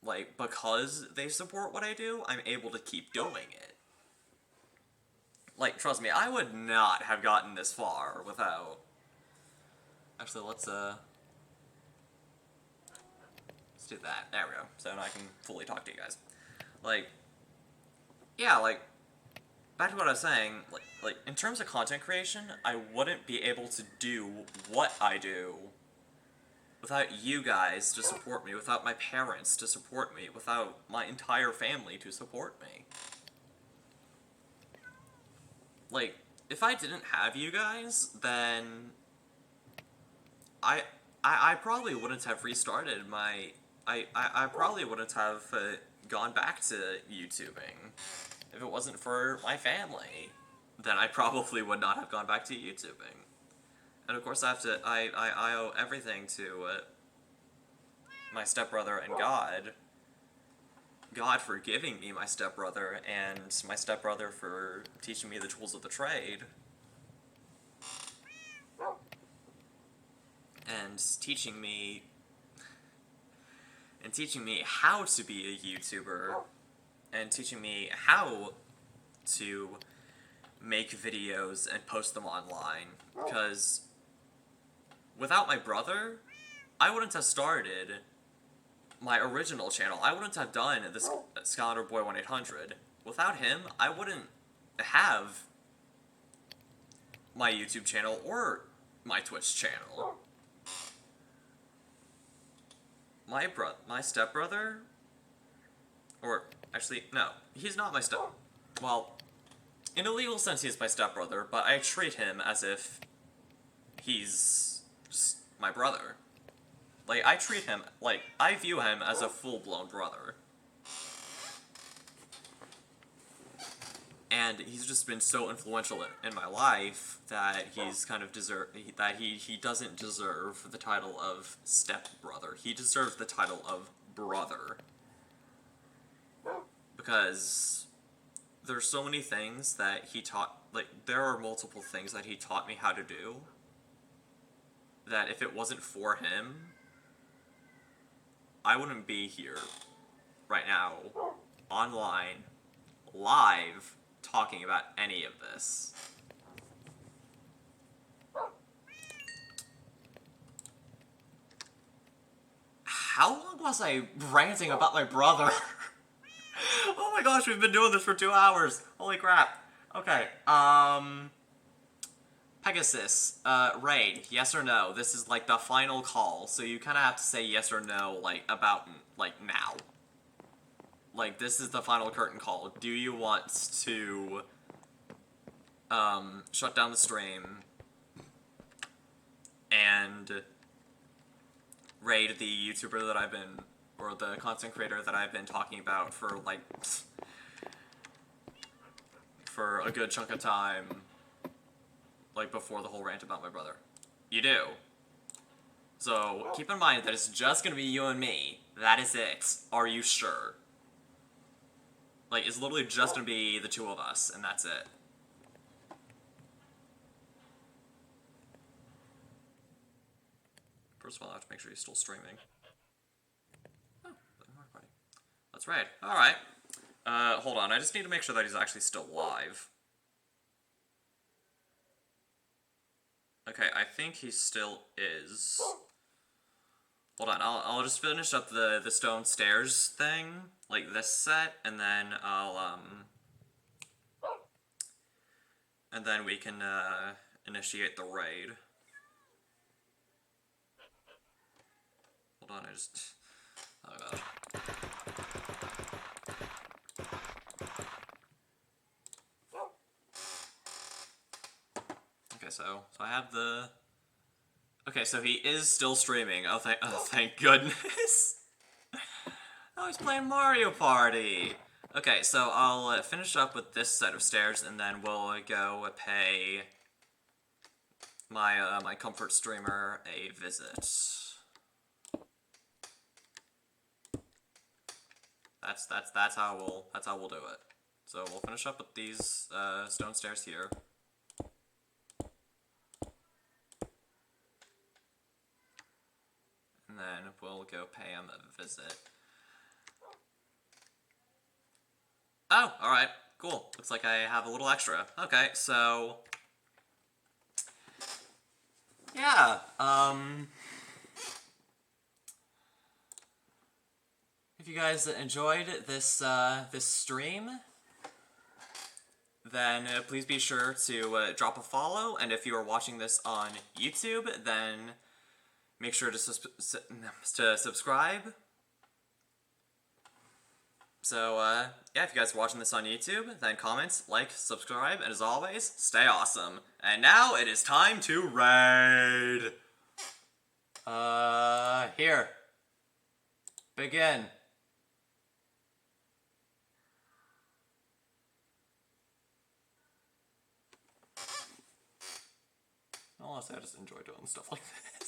Like, because they support what I do, I'm able to keep doing it. Like, trust me, I would not have gotten this far without... Actually, let's do that. There we go. So now I can fully talk to you guys. Like, yeah, like, back to what I was saying, like in terms of content creation, I wouldn't be able to do what I do without you guys to support me, without my parents to support me, without my entire family to support me. Like, if I didn't have you guys, then I probably wouldn't have restarted my... I probably wouldn't have gone back to YouTubing. If it wasn't for my family, then I probably would not have gone back to YouTubing. And of course I have to... I owe everything to my stepbrother and God. God for giving me my stepbrother, and my stepbrother for teaching me the tools of the trade. And teaching me how to be a YouTuber, and teaching me how to make videos and post them online. Because without my brother, I wouldn't have started my original channel. I wouldn't have done this Skylander Boy 1-800. Without him, I wouldn't have my YouTube channel or my Twitch channel. My stepbrother, or actually, no, he's not my well, in a legal sense he's my stepbrother, but I treat him as if he's just my brother. Like, I treat him, like, I view him as a full-blown brother. And he's just been so influential in my life that he's kind of that he doesn't deserve the title of stepbrother. He deserves the title of brother. Because there's so many things that he taught, like, there are multiple things that he taught me how to do, that if it wasn't for him, I wouldn't be here right now, online, live, talking about any of this. How long was I ranting about my brother? Oh my gosh, we've been doing this for 2 hours. Holy crap. Okay, Pegasus, raid, yes or no? This is like the final call, so you kind of have to say yes or no, like, about, like, now. Like, this is the final curtain call. Do you want to, shut down the stream and raid the YouTuber that I've been, or the content creator that I've been talking about for, like, for a good chunk of time, like, before the whole rant about my brother? You do. So, keep in mind that it's just gonna be you and me. That is it. Are you sure? Like, it's literally just gonna be the two of us, and that's it. First of all, I have to make sure he's still streaming. Oh, that's right. Alright. Hold on, I just need to make sure that he's actually still live. Okay, I think he still is. Hold on, I'll just finish up the stone stairs thing, like this set, and then I'll, and then we can, initiate the raid. Hold on, oh god. Okay, so I have the... Okay, so he is still streaming. Oh, thank goodness. Oh, he's playing Mario Party. Okay, so I'll finish up with this set of stairs, and then we'll go pay my my comfort streamer a visit. That's how we'll do it. So we'll finish up with these stone stairs here. him a visit. Oh, alright. Cool. Looks like I have a little extra. Okay, so... yeah, if you guys enjoyed this, this stream, then please be sure to drop a follow, and if you are watching this on YouTube, then make sure to subscribe. So, yeah, if you guys are watching this on YouTube, then comment, like, subscribe, and as always, stay awesome. And now it is time to raid! Here. Begin. Honestly, I just enjoy doing stuff like this.